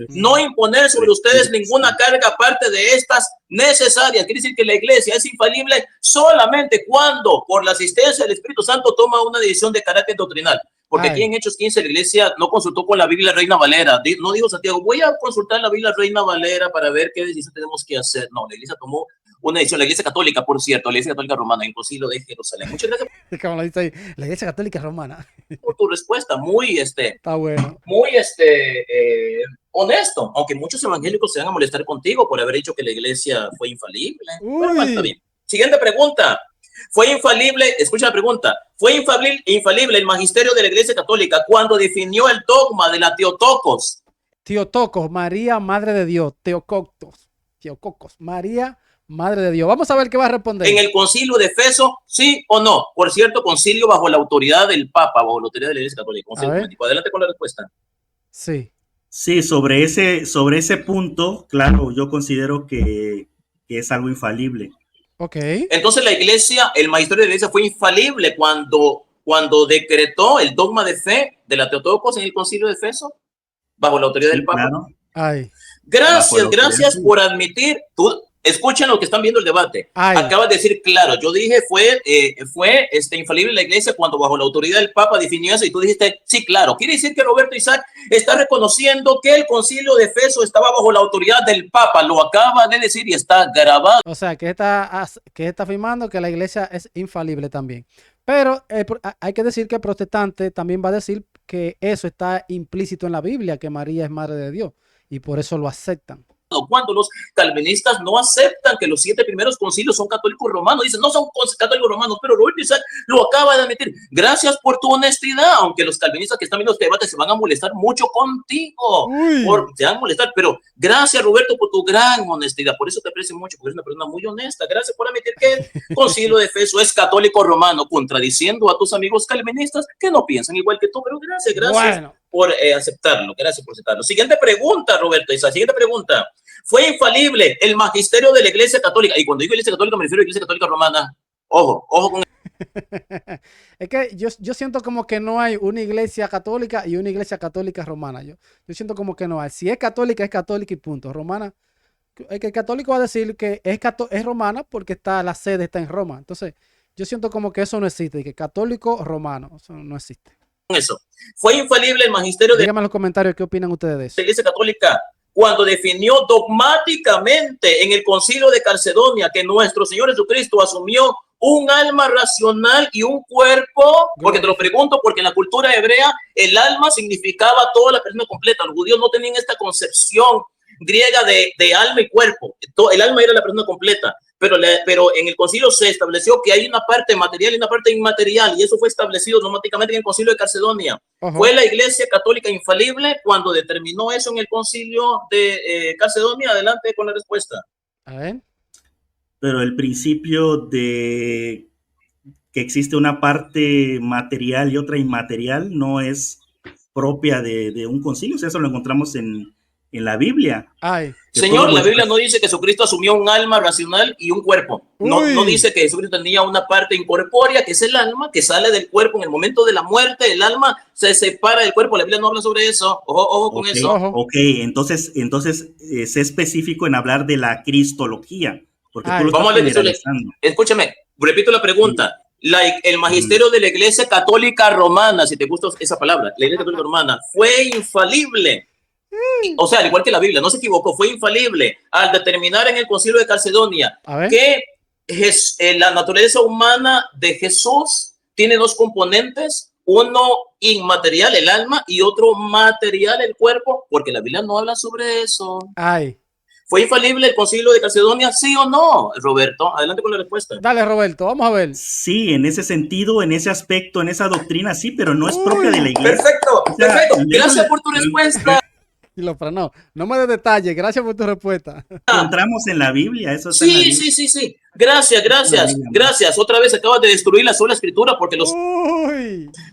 no imponer sobre ustedes ninguna carga aparte de estas necesarias. Quiere decir que la iglesia es infalible solamente cuando por la asistencia del Espíritu Santo toma una decisión de carácter doctrinal. Porque aquí en Hechos 15 la iglesia no consultó con la Biblia Reina Valera. No dijo Santiago, voy a consultar la Biblia Reina Valera para ver qué decisión tenemos que hacer. No, la iglesia tomó una decisión. La iglesia católica, por cierto, la iglesia católica romana, en el concilio de Jerusalén. Muchas gracias. Como lo dice ahí, la iglesia católica romana. Por tu respuesta, muy está bueno. Muy honesto, aunque muchos evangélicos se van a molestar contigo por haber dicho que la iglesia fue infalible. Bueno, está bien. Siguiente pregunta. Fue infalible, escucha la pregunta, fue infalible el magisterio de la iglesia católica cuando definió el dogma de la Teotokos. Teotokos, María, Madre de Dios, Teococos, María, Madre de Dios. Vamos a ver qué va a responder. En el concilio de Efeso, ¿sí o no? Por cierto, concilio bajo la autoridad del Papa, bajo la autoridad de la iglesia católica. Adelante con la respuesta. Sí. Sí, sobre ese punto, claro, yo considero que es algo infalible. Okay. Entonces la iglesia, el magisterio de la iglesia fue infalible cuando decretó el dogma de fe de la Teotokos en el concilio de Efeso, bajo la autoridad del Papa. Claro. Ay. Gracias por admitir. Escuchen lo que están viendo el debate. Acabas de decir, claro, yo dije fue infalible la iglesia cuando bajo la autoridad del Papa definió eso y tú dijiste, sí, claro. Quiere decir que Roberto Isaac está reconociendo que el concilio de Efeso estaba bajo la autoridad del Papa. Lo acaba de decir y está grabado. O sea, que está afirmando que la iglesia es infalible también. Pero hay que decir que el protestante también va a decir que eso está implícito en la Biblia, que María es Madre de Dios, y por eso lo aceptan. Cuando los calvinistas no aceptan que los 7 primeros concilios son católicos romanos, dicen no son católicos romanos, pero Roberto Isaac lo acaba de admitir. Gracias por tu honestidad, aunque los calvinistas que están viendo este debate se van a molestar mucho contigo, se van a molestar, pero gracias Roberto por tu gran honestidad, por eso te aprecio mucho, porque eres una persona muy honesta. Gracias por admitir que el concilio de Efeso es católico romano, contradiciendo a tus amigos calvinistas que no piensan igual que tú, pero gracias por aceptarlo, gracias por aceptarlo. Siguiente pregunta, Roberto Isaac, siguiente pregunta. ¿Fue infalible el magisterio de la iglesia católica? Y cuando digo iglesia católica me refiero a la iglesia católica romana. Ojo con es que yo siento como que no hay una iglesia católica y una iglesia católica romana. Yo siento como que no hay. Si es católica y punto. Romana, el católico va a decir que es romana porque la sede está en Roma. Entonces, yo siento como que eso no existe, que católico romano, eso no existe. Eso. ¿Fue infalible el magisterio de... Díganme en los comentarios qué opinan ustedes de eso. La iglesia católica cuando definió dogmáticamente en el concilio de Calcedonia que nuestro Señor Jesucristo asumió un alma racional y un cuerpo? Porque te lo pregunto, porque en la cultura hebrea el alma significaba toda la persona completa. Los judíos no tenían esta concepción griega de alma y cuerpo. El alma era la persona completa, pero en el concilio se estableció que hay una parte material y una parte inmaterial, y eso fue establecido dogmáticamente en el concilio de Calcedonia. ¿Fue la iglesia católica infalible cuando determinó eso en el concilio de Calcedonia? Adelante con la respuesta. A ver. Pero el principio de que existe una parte material y otra inmaterial no es propia de un concilio. O sea, eso lo encontramos en la Biblia. Señor, la Biblia no dice que Jesucristo asumió un alma racional y un cuerpo. No dice que Jesucristo tenía una parte incorpórea, que es el alma, que sale del cuerpo en el momento de la muerte. El alma se separa del cuerpo. La Biblia no habla sobre eso. Ojo con eso. Ok, entonces es específico en hablar de la cristología, Porque tú lo estás Vamos a leer, generalizando. escúchame, repito la pregunta. El magisterio de la Iglesia Católica Romana, si te gusta esa palabra, la Iglesia Católica Romana, fue infalible. O sea, al igual que la Biblia, no se equivocó, fue infalible al determinar en el Concilio de Calcedonia que la naturaleza humana de Jesús tiene dos componentes, uno inmaterial, el alma, y otro material, el cuerpo, porque la Biblia no habla sobre eso. ¿Fue infalible el Concilio de Calcedonia, sí o no, Roberto? Adelante con la respuesta. Dale, Roberto, vamos a ver. Sí, en ese sentido, en ese aspecto, en esa doctrina, sí, pero no es propia de la Iglesia. Perfecto, o sea, perfecto. Gracias por tu respuesta. No me des detalles, gracias por tu respuesta. Encontramos en la Biblia, eso está en la Biblia. Sí. Gracias. Otra vez acabas de destruir la sola escritura porque los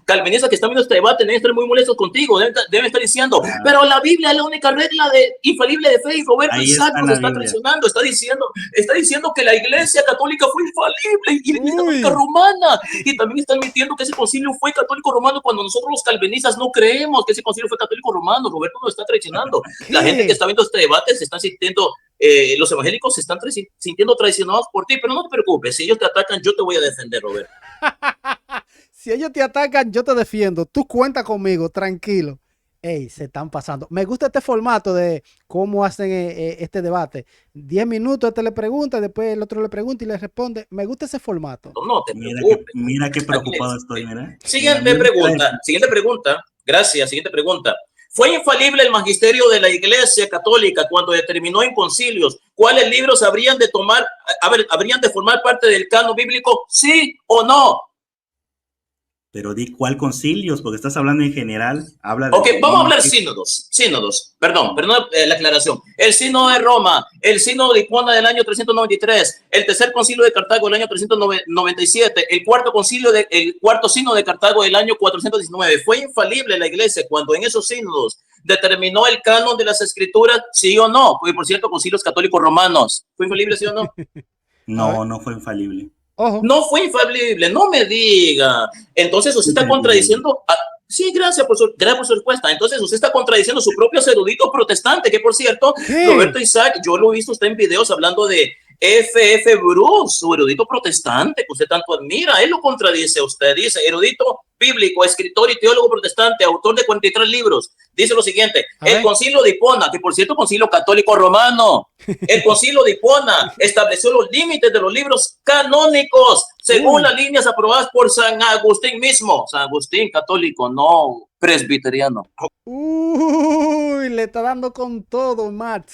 calvinistas que están viendo este debate deben estar muy molestos contigo. Deben estar diciendo, pero la Biblia es la única regla infalible de fe. Y Roberto Isaac nos está traicionando. Está diciendo que la Iglesia Católica fue infalible y la Iglesia Católica Romana. Y también están mintiendo que ese concilio fue católico romano cuando nosotros los calvinistas no creemos que ese concilio fue católico romano. Roberto nos está traicionando. La gente que está viendo este debate se está sintiendo... los evangélicos se están sintiendo traicionados por ti, pero no te preocupes, si ellos te atacan, yo te voy a defender, Roberto. Si ellos te atacan, yo te defiendo. Tú cuenta conmigo, tranquilo. Ey, se están pasando. Me gusta este formato de cómo hacen este debate. 10 minutos, le pregunta, después el otro le pregunta y le responde. Me gusta ese formato. No te preocupes. Mira qué preocupado estoy, mira. Siguiente pregunta. Gracias, siguiente pregunta. ¿Fue infalible el magisterio de la Iglesia Católica cuando determinó en concilios cuáles libros habrían de formar parte del canon bíblico? ¿Sí o no? Pero di cuál concilios, porque estás hablando en general. Vamos a hablar sínodos. Perdón, la aclaración. El sínodo de Roma, el sínodo de Hipona del año 393, el tercer concilio de Cartago del año 397, el cuarto sínodo de Cartago del año 419. ¿Fue infalible la Iglesia cuando en esos sínodos determinó el canon de las Escrituras? ¿Sí o no? Y por cierto, concilios católicos romanos. ¿Fue infalible, sí o no? No fue infalible. Ojo. No fue infalible, no me diga. Entonces usted está contradiciendo. Sí, gracias por su respuesta. Entonces usted está contradiciendo su propio erudito protestante, que por cierto, Roberto Isaac, yo lo he visto usted en videos hablando de F.F. Bruce, su erudito protestante que usted tanto admira. Él lo contradice a usted. Dice, erudito bíblico, escritor y teólogo protestante, autor de 43 libros. Dice lo siguiente, el concilio de Hipona, que por cierto concilio católico romano, el concilio de Hipona estableció los límites de los libros canónicos según las líneas aprobadas por San Agustín mismo. San Agustín católico, no presbiteriano. Le está dando con todo, Matt.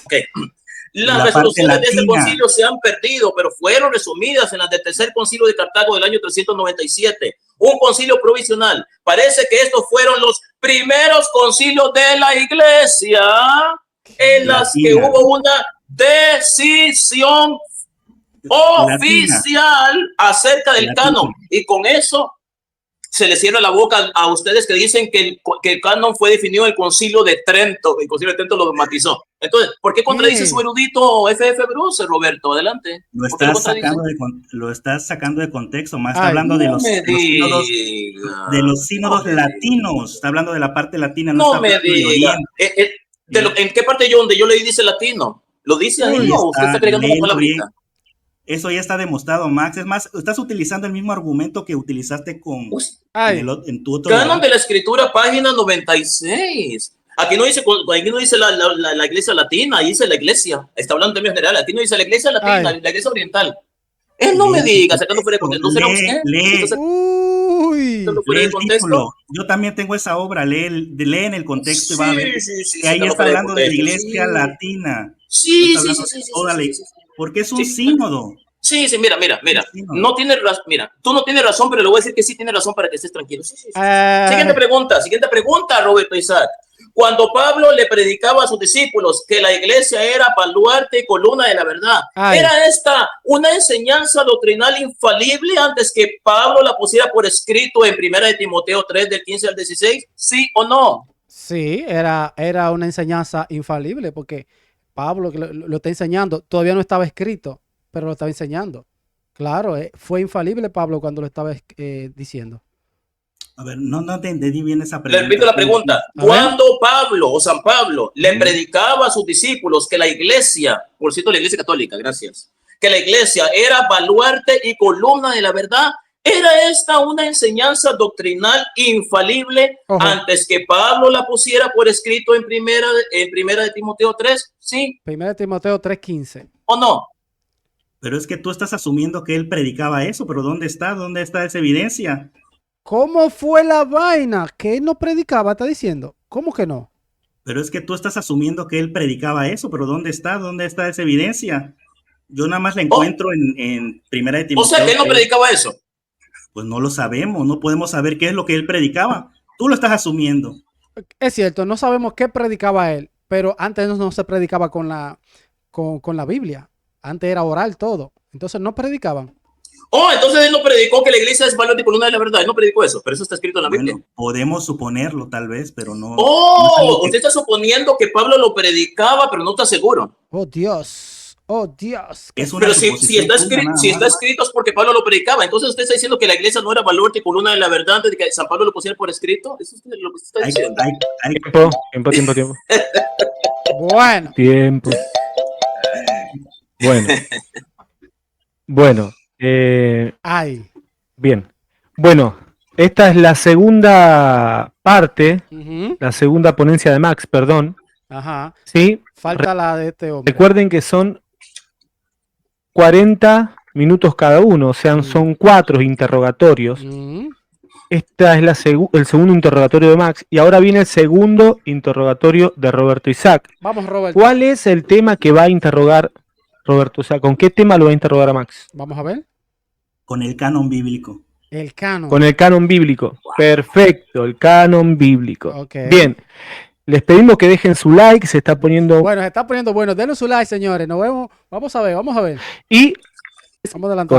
Las resoluciones de este concilio se han perdido, pero fueron resumidas en las del tercer concilio de Cartago del año 397, un concilio provisional. Parece que estos fueron los primeros concilios de la Iglesia en las que hubo una decisión oficial acerca del canon, y con eso se les cierra la boca a ustedes que dicen que el canon fue definido en el Concilio de Trento. El Concilio de Trento lo matizó. Entonces, ¿por qué contradice su erudito F.F. Bruce, Roberto? Adelante. Lo estás sacando de contexto. Más está hablando de los sínodos latinos. Está hablando de la parte latina. No me diga. ¿En qué parte donde yo le dice latino? ¿Lo dice ahí o usted está agregando una palabrita? Eso ya está demostrado, Max. Es más, estás utilizando el mismo argumento que utilizaste en tu otro Canon de la Escritura, página 96. Aquí no dice la Iglesia Latina, ahí dice la Iglesia. Está hablando en términos generales. Aquí no dice la Iglesia Latina, la Iglesia Oriental. Él no me diga, sacando fuera de contexto. ¿No será usted? Yo también tengo esa obra. Lee en el contexto y va a ver que ahí está hablando de la Iglesia Latina. Sí. Porque es un sínodo. Sí, mira. No tiene razón. Mira, tú no tienes razón, pero le voy a decir que sí tiene razón para que estés tranquilo. Sí. Siguiente pregunta, Roberto Isaac. Cuando Pablo le predicaba a sus discípulos que la iglesia era baluarte y columna de la verdad, ¿era esta una enseñanza doctrinal infalible antes que Pablo la pusiera por escrito en 1 de Timoteo 3, del 15 al 16? ¿Sí o no? Sí, era una enseñanza infalible porque Pablo que lo está enseñando, todavía no estaba escrito, pero lo estaba enseñando. Claro, fue infalible Pablo cuando lo estaba diciendo. A ver, no entendí bien esa pregunta. Le repito la pregunta. Cuando Pablo o San Pablo le predicaba a sus discípulos que la iglesia, por cierto, la iglesia católica, gracias, que la iglesia era baluarte y columna de la verdad, ¿era esta una enseñanza doctrinal infalible antes que Pablo la pusiera por escrito en primera de Timoteo 3? Sí. Primera de Timoteo 3:15. ¿O no? Pero es que tú estás asumiendo que él predicaba eso, pero ¿dónde está? ¿Dónde está esa evidencia? ¿Cómo fue la vaina? Que él no predicaba, está diciendo. ¿Cómo que no? Pero es que tú estás asumiendo que él predicaba eso, pero ¿dónde está? ¿Dónde está esa evidencia? Yo nada más la encuentro en primera de Timoteo. O sea, que él no predicaba eso. Pues no lo sabemos, no podemos saber qué es lo que él predicaba. Tú lo estás asumiendo. Es cierto, no sabemos qué predicaba él, pero antes no se predicaba con la Biblia. Antes era oral todo. Entonces no predicaban. Oh, entonces él no predicó que la iglesia es valor de columna de la verdad. Él no predicó eso, pero eso está escrito en la Biblia. Podemos suponerlo tal vez, pero no. Oh, usted está suponiendo que Pablo lo predicaba, pero no está seguro. Oh, Dios. Oh, Dios. Pero si está escrito es porque Pablo lo predicaba. Entonces usted está diciendo que la iglesia no era valor de columna de la verdad antes de que San Pablo lo pusiera por escrito. Eso es lo que usted está diciendo. Tiempo. Bueno. Tiempo. Bueno. Bien. Bueno, esta es la segunda parte, la segunda ponencia de Max, perdón. Ajá. Sí. Falta la de este hombre. Recuerden que son 40 minutos cada uno, o sea, son 4 interrogatorios. Esta es el segundo interrogatorio de Max y ahora viene el segundo interrogatorio de Roberto Isaac. Vamos, Roberto. ¿Cuál es el tema que va a interrogar Roberto Isaac? ¿Con qué tema lo va a interrogar a Max? Vamos a ver. Con el canon bíblico. El canon. Con el canon bíblico. Wow. Perfecto, el canon bíblico. Okay. Bien. Les pedimos que dejen su like, se está poniendo... Bueno, se está poniendo bueno. Denle su like, señores. Nos vemos. Vamos a ver. Y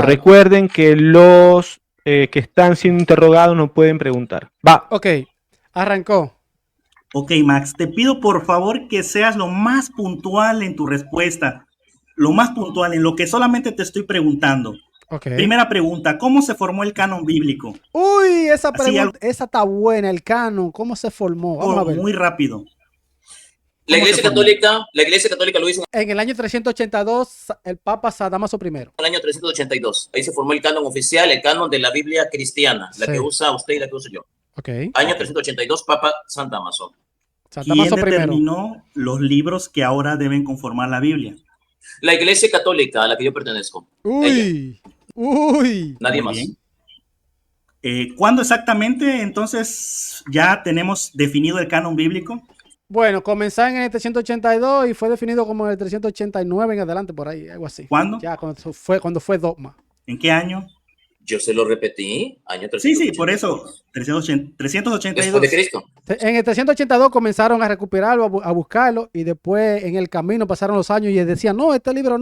recuerden que los que están siendo interrogados no pueden preguntar. Va. Ok, arrancó. Ok, Max, te pido por favor que seas lo más puntual en tu respuesta. Lo más puntual en lo que solamente te estoy preguntando. Okay. Primera pregunta, ¿cómo se formó el canon bíblico? Uy, esa pregunta, esa está buena, el canon, ¿cómo se formó? Vamos a ver. Muy rápido. La iglesia católica lo hizo en el año 382, el Papa San Damaso I. En el año 382, ahí se formó el canon oficial, el canon de la Biblia cristiana, la que usa usted y la que uso yo. Okay. Año 382, Papa San Damaso. ¿Quién determinó los libros que ahora deben conformar la Biblia? La iglesia católica a la que yo pertenezco. Uy. Nadie más. ¿Cuándo exactamente entonces ya tenemos definido el canon bíblico? Bueno, comenzó en el 382 y fue definido como en el 389 en adelante, por ahí, algo así. ¿Cuándo? Ya cuando fue dogma. ¿En qué año? Yo se lo repetí, año 382. Sí, por eso, 382. Después de Cristo. En el 382 comenzaron a recuperarlo, a buscarlo, y después en el camino pasaron los años y decían, no, este libro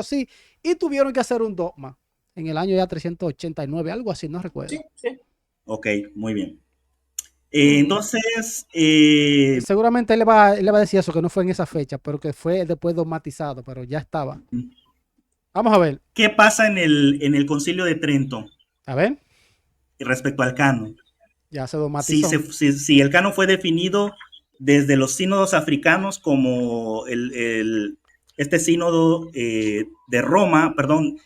sí, y tuvieron que hacer un dogma. En el año ya 389, algo así, no recuerdo. Sí. Ok, muy bien. Entonces... seguramente él le va a decir eso, que no fue en esa fecha, pero que fue después dogmatizado, pero ya estaba. Vamos a ver. ¿Qué pasa en el Concilio de Trento? A ver. Respecto al canon. Ya se dogmatizó. Si el canon fue definido desde los sínodos africanos como este sínodo de Roma, perdón,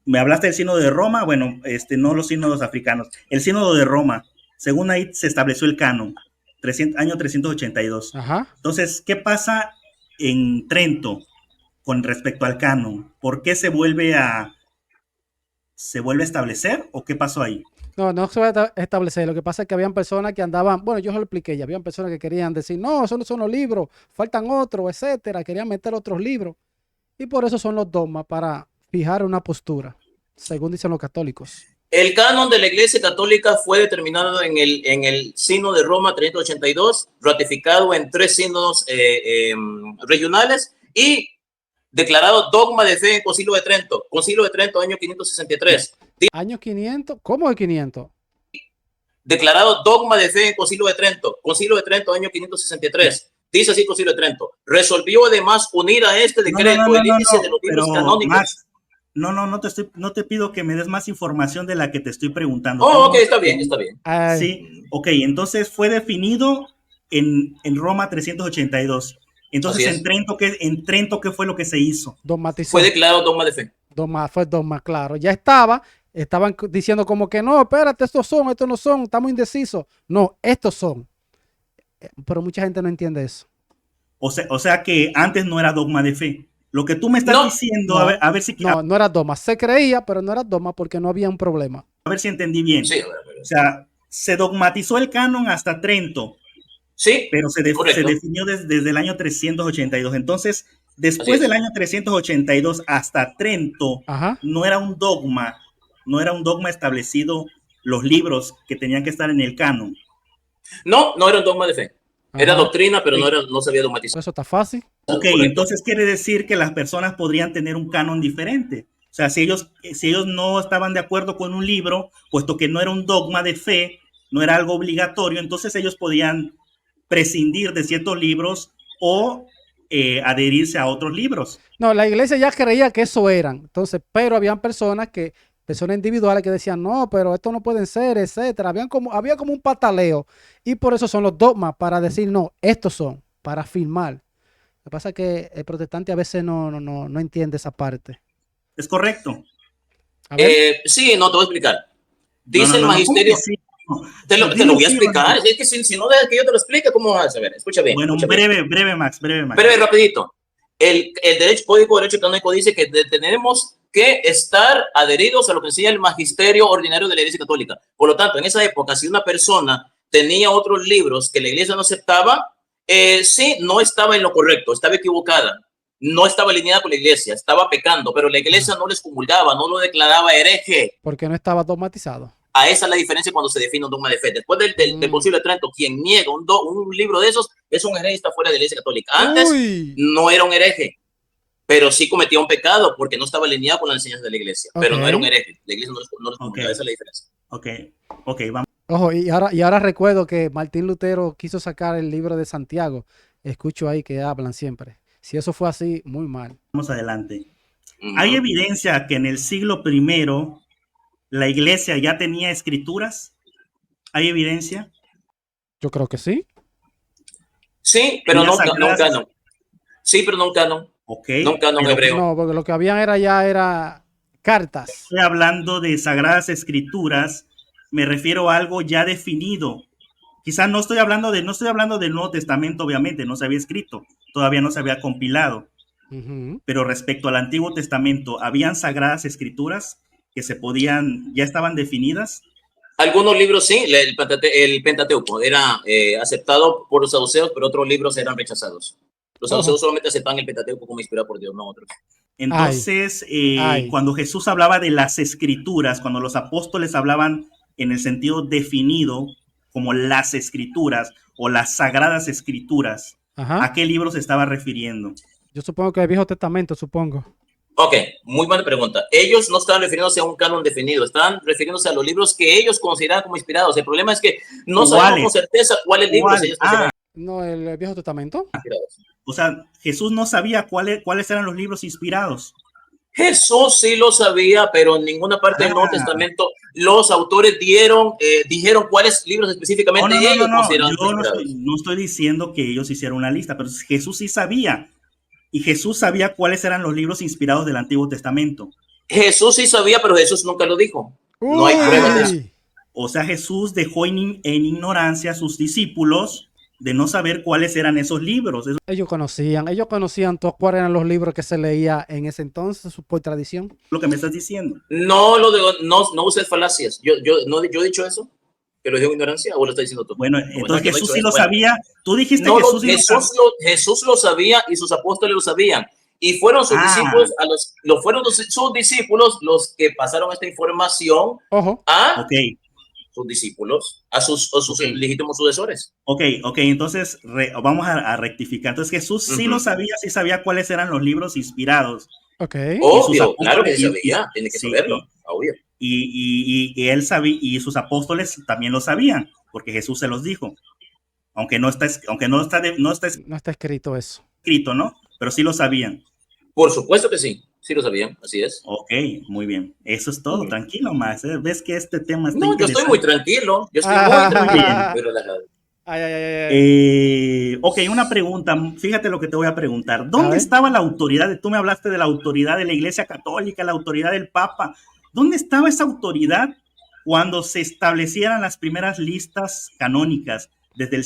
me hablaste del sínodo de Roma, bueno, no los sínodos africanos, el sínodo de Roma, según ahí se estableció el canon, año 382. Ajá. Entonces, ¿qué pasa en Trento con respecto al canon? ¿Por qué se vuelve a establecer o qué pasó ahí? No se va a establecer. Lo que pasa es que habían personas que andaban, bueno, yo se lo expliqué, ya habían personas que querían decir, no, esos no son los libros, faltan otros, etcétera, querían meter otros libros. Y por eso son los dogmas, para fijar una postura, según dicen los católicos. El canon de la Iglesia Católica fue determinado en el Sínodo de Roma 382, ratificado en 3 sínodos regionales y declarado dogma de fe en Concilio de Trento. Concilio de Trento, año 563. ¿Año 500? ¿Cómo es 500? Declarado dogma de fe en Concilio de Trento. Concilio de Trento, año 563. Dice así Concilio de Trento. Resolvió además unir a este decreto el índice de los libros canónicos. Max, no te pido que me des más información de la que te estoy preguntando. Ok, está bien. Sí, ok, entonces fue definido en Roma 382. Entonces, ¿en Trento qué fue lo que se hizo? Dogmatizó. Fue declarado dogma de fe. Dogma, fue dogma, claro. Ya estaban diciendo como que no, espérate, estos no son, estamos indecisos. No, estos son. Pero mucha gente no entiende eso. O sea que antes no era dogma de fe. Lo que tú me estás diciendo, no, a ver si... No era dogma. Se creía, pero no era dogma porque no había un problema. A ver si entendí bien. Sí, o sea, se dogmatizó el canon hasta Trento. Sí, pero se definió desde el año 382. Entonces, después del año 382 hasta Trento, no era un dogma establecido los libros que tenían que estar en el canon. No era un dogma de fe. Era doctrina, pero no se había dogmatizado. Eso está fácil. Ok, entonces quiere decir que las personas podrían tener un canon diferente. O sea, si ellos no estaban de acuerdo con un libro, puesto que no era un dogma de fe, no era algo obligatorio, entonces ellos podían prescindir de ciertos libros o adherirse a otros libros. No, la iglesia ya creía que eso eran. Entonces, pero habían personas individuales que decían, no, pero esto no pueden ser, etcétera. Había como un pataleo. Y por eso son los dogmas, para decir, no, estos son, para afirmar. Lo que pasa es que el protestante a veces no entiende esa parte. ¿Es correcto? Sí, no, te voy a explicar. Dice el magisterio... Te lo voy a explicar. Es que si no dejas que yo te lo explique, ¿cómo vas a ver? Escucha bien. Bueno, breve, Max. Breve, rapidito. El Código de Derecho Canónico dice que tenemos que estar adheridos a lo que enseña el magisterio ordinario de la Iglesia Católica. Por lo tanto, en esa época, si una persona tenía otros libros que la Iglesia no aceptaba, sí, no estaba en lo correcto, estaba equivocada, no estaba alineada con la Iglesia, estaba pecando, pero la Iglesia no les comulgaba, no lo declaraba hereje. Porque no estaba dogmatizado. A esa es la diferencia cuando se define un dogma de fe. Después del Concilio de Trento, quien niega un libro de esos es un hereje, está fuera de la Iglesia Católica. Antes no era un hereje, pero sí cometía un pecado porque no estaba alineado con la enseñanza de la Iglesia. Pero no era un hereje. La Iglesia no les comulgaba. Esa es la diferencia. Ok, vamos. Ojo, y ahora recuerdo que Martín Lutero quiso sacar el libro de Santiago. Escucho ahí que hablan siempre. Si eso fue así, muy mal. Vamos adelante. Hay evidencia que en el siglo I la iglesia ya tenía escrituras. ¿Hay evidencia? Yo creo que sí. Sí, pero no canon. Sí, pero no canon. No canon hebreo. No, porque lo que habían era cartas. Estoy hablando de sagradas escrituras. Me refiero a algo ya definido. Quizás no estoy hablando del Nuevo Testamento, obviamente, no se había escrito. Todavía no se había compilado. Pero respecto al Antiguo Testamento, ¿habían sagradas escrituras que ya estaban definidas? Algunos libros sí, el Pentateuco era aceptado por los saduceos, pero otros libros eran rechazados. Los saduceos solamente aceptaban el Pentateuco como inspirado por Dios, no otros. Entonces, cuando Jesús hablaba de las escrituras, cuando los apóstoles hablaban en el sentido definido como las escrituras o las sagradas escrituras, ¿a qué libro se estaba refiriendo? Yo supongo que el Viejo Testamento, supongo. Ok, muy buena pregunta. Ellos no estaban refiriéndose a un canon definido, estaban refiriéndose a los libros que ellos consideraban como inspirados. El problema es que no sabemos con certeza cuáles libros ellos consideraban. No, el Viejo Testamento. O sea, Jesús no sabía cuáles eran los libros inspirados. Jesús sí lo sabía, pero en ninguna parte del Nuevo Testamento los autores dijeron cuáles libros específicamente ellos consideraban inspirados. No estoy diciendo que ellos hicieron una lista, pero Jesús sí sabía. Y Jesús sabía cuáles eran los libros inspirados del Antiguo Testamento. Jesús sí sabía, pero Jesús nunca lo dijo. No hay pruebas de eso. O sea, Jesús dejó en ignorancia a sus discípulos de no saber cuáles eran esos libros. Ellos conocían todos cuáles eran los libros que se leía en ese entonces, por tradición. Lo que me estás diciendo. No uses falacias. Yo he dicho eso. ¿Que lo dijo ignorancia o lo está diciendo tú? Bueno, entonces Jesús sí lo sabía. Tú dijiste que Jesús lo sabía y sus apóstoles lo sabían. Y fueron sus discípulos, sus discípulos los que pasaron esta información a sus discípulos, a sus legítimos sucesores. Ok, entonces vamos a rectificar. Entonces Jesús sí lo sabía, sí sabía cuáles eran los libros inspirados. Obvio, claro que sabía, tiene que saberlo, obvio. Y él sabía, y sus apóstoles también lo sabían, porque Jesús se los dijo. Aunque no está escrito eso. Escrito, ¿no? Pero sí lo sabían. Por supuesto que sí. Sí lo sabían, así es. Ok, muy bien. Eso es todo. Tranquilo, Max. ¿Ves que este tema está interesante? Yo estoy muy tranquilo. Muy relajado. Ok, una pregunta. Fíjate lo que te voy a preguntar. ¿Dónde estaba la autoridad? Tú me hablaste de la autoridad de la Iglesia Católica, la autoridad del Papa. ¿Dónde estaba esa autoridad cuando se establecieran las primeras listas canónicas desde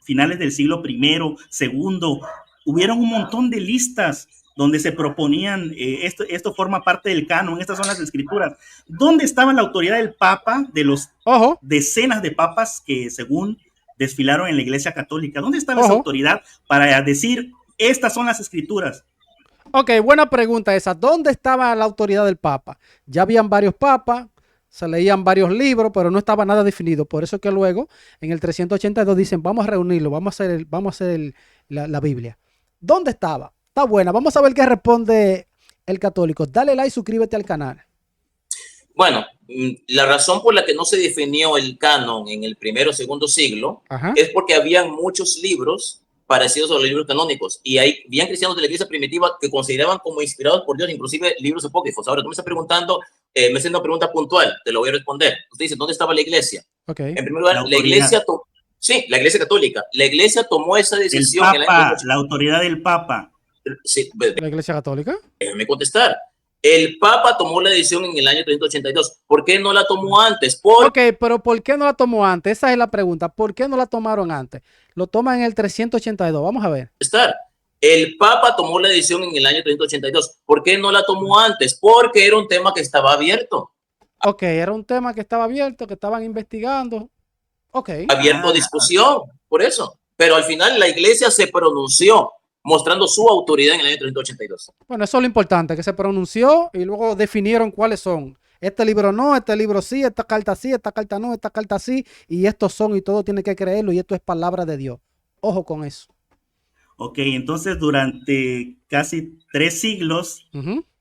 finales del siglo I, segundo? Hubieron un montón de listas donde se proponían, esto forma parte del canon, estas son las escrituras. ¿Dónde estaba la autoridad del Papa, de los decenas de papas que según desfilaron en la Iglesia Católica? ¿Dónde estaba esa autoridad para decir, estas son las escrituras? Ok, buena pregunta esa. ¿Dónde estaba la autoridad del Papa? Ya habían varios papas, se leían varios libros, pero no estaba nada definido. Por eso que luego, en el 382, dicen, vamos a reunirlo, vamos a hacer la Biblia. ¿Dónde estaba? Está buena. Vamos a ver qué responde el católico. Dale like, suscríbete al canal. Bueno, la razón por la que no se definió el canon en el primero o segundo siglo es porque habían muchos libros parecidos a los libros canónicos y habían cristianos de la iglesia primitiva que consideraban como inspirados por Dios, inclusive libros apócrifos. Ahora, tú me estás preguntando, me haces una pregunta puntual, te lo voy a responder. Usted dice, ¿dónde estaba la iglesia? En primer lugar, la iglesia, la iglesia católica. La iglesia tomó esa decisión. La autoridad del Papa. Sí, ¿la iglesia católica? Déjame contestar. El Papa tomó la decisión en el año 382. ¿Por qué no la tomó antes? Ok, pero ¿por qué no la tomó antes? Esa es la pregunta. ¿Por qué no la tomaron antes? Lo toman en el 382. Vamos a ver. El Papa tomó la decisión en el año 382. ¿Por qué no la tomó antes? Porque era un tema que estaba abierto. Ok, era un tema que estaba abierto, que estaban investigando. Ok. Abierto a discusión, por eso. Pero al final la iglesia se pronunció, mostrando su autoridad en el año 382. Bueno, eso es lo importante, que se pronunció y luego definieron cuáles son. Este libro no, este libro sí, esta carta sí, esta carta no, esta carta sí, y estos son y todo tiene que creerlo y esto es palabra de Dios. Ojo con eso. Ok, entonces durante casi 3 siglos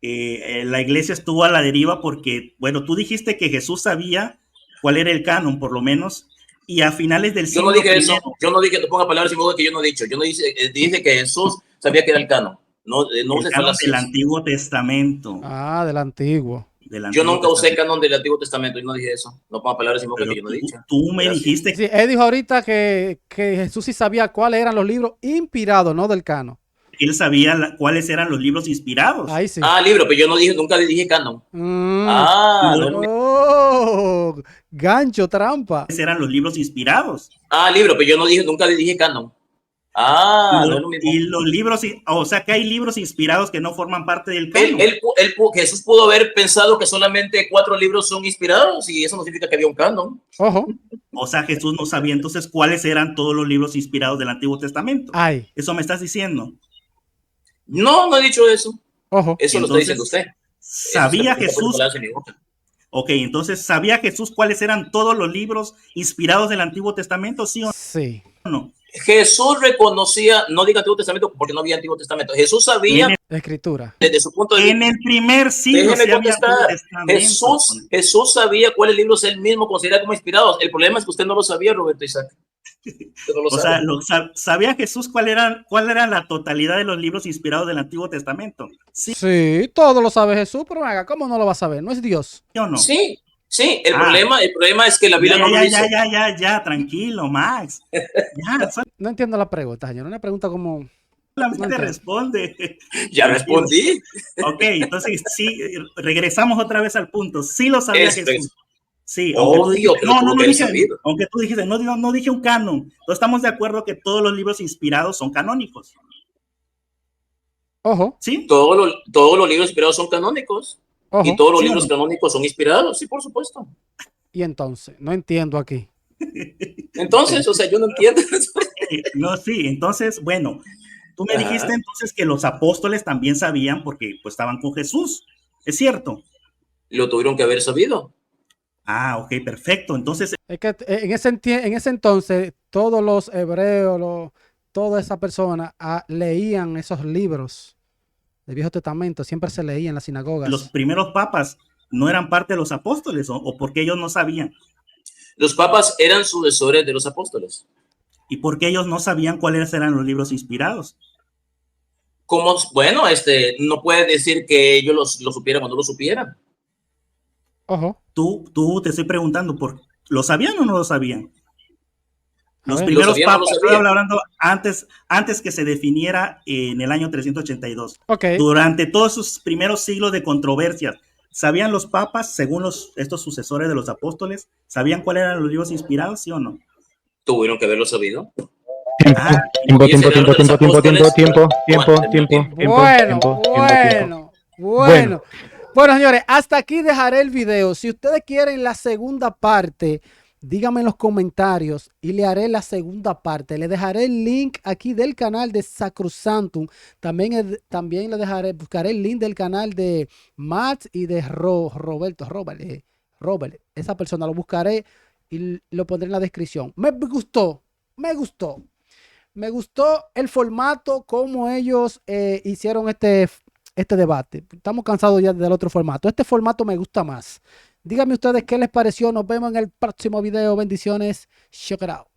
la iglesia estuvo a la deriva porque, bueno, tú dijiste que Jesús sabía cuál era el canon, por lo menos, y a finales del siglo I... Yo no dije que te ponga palabras sin modo que yo no he dicho. Yo no dije que Jesús sabía que era el canon. El canon del Antiguo Testamento. Ah, del Antiguo. Yo nunca usé el canon del Antiguo Testamento y no dije eso. No ponga palabras sin modo que yo no he dicho. Tú me dijiste. Sí, él dijo ahorita que Jesús sí sabía cuáles eran los libros inspirados, no del canon. Él sabía cuáles eran los libros inspirados. Ahí sí. Libro, pero yo no dije, nunca dije canon. Gancho, trampa. ¿Cuáles eran los libros inspirados? Libro, pero yo no dije, nunca dije canon. Y los libros, o sea que hay libros inspirados que no forman parte del canon. Jesús pudo haber pensado que solamente 4 libros son inspirados y eso no significa que había un canon. O sea, Jesús no sabía entonces cuáles eran todos los libros inspirados del Antiguo Testamento. ¿Eso me estás diciendo? No he dicho eso. Eso entonces, lo está diciendo usted. ¿Sabía Jesús? Ok, entonces, ¿sabía Jesús cuáles eran todos los libros inspirados del Antiguo Testamento? ¿Sí o no? Jesús reconocía, no diga Antiguo Testamento porque no había Antiguo Testamento. Jesús sabía Escritura. Desde su punto de vista. En el primer siglo Jesús sabía cuáles libros él mismo consideraba como inspirados. El problema es que usted no lo sabía, Roberto Isaac. ¿Sabía Jesús cuál era la totalidad de los libros inspirados del Antiguo Testamento? Sí, todo lo sabe Jesús, pero venga, ¿cómo no lo va a saber? ¿No es Dios? ¿Sí o no? Sí, el problema es que la Biblia no lo dice. Ya, tranquilo, Max. No entiendo la pregunta, señor. Una pregunta como... Solamente responde. Ya respondí. Ok, entonces sí, regresamos otra vez al punto. Sí lo sabía Jesús. Sí, aunque tú dijiste, no dije un canon. Entonces estamos de acuerdo que todos los libros inspirados son canónicos. ¿Sí? Todos los libros inspirados son canónicos. Y todos los libros canónicos son inspirados, sí, por supuesto. Y entonces, no entiendo aquí. Entonces, o sea, yo no entiendo. Entonces, bueno, tú me dijiste entonces que los apóstoles también sabían porque pues estaban con Jesús, ¿es cierto? Lo tuvieron que haber sabido. Ok, perfecto. Entonces, es que en ese entonces todos los hebreos, toda esa persona leían esos libros del Viejo Testamento, siempre se leía en las sinagogas. Los primeros papas no eran parte de los apóstoles o porque ellos no sabían. Los papas eran sucesores de los apóstoles. ¿Y por qué ellos no sabían cuáles eran los libros inspirados? Bueno, no puede decir que ellos lo supieran o no lo supieran. Tú te estoy preguntando, ¿lo sabían o no lo sabían? Los ver. primeros sabía o no lo papas, sabía? estoy hablando antes que se definiera en el año 382. Ok. Durante todos sus primeros siglos de controversias, ¿sabían los papas, según estos sucesores de los apóstoles, sabían cuáles eran los libros inspirados, sí o no? Tuvieron que haberlo sabido. Ah, Tiempo, Y ese tiempo, libro de los tiempo, tiempo, apóstoles, tiempo, tiempo, bueno, tiempo, tiempo. tiempo, Bueno, tiempo, tiempo, tiempo. bueno. Bueno, señores, hasta aquí dejaré el video. Si ustedes quieren la segunda parte, díganme en los comentarios y le haré la segunda parte. Le dejaré el link aquí del canal de Sacrosantum. También le dejaré, buscaré el link del canal de Matt y de Roberto. Robert. Esa persona lo buscaré y lo pondré en la descripción. Me gustó. Me gustó el formato, cómo ellos hicieron este debate. Estamos cansados ya del otro formato. Este formato me gusta más. Díganme ustedes qué les pareció. Nos vemos en el próximo video. Bendiciones. Check it out.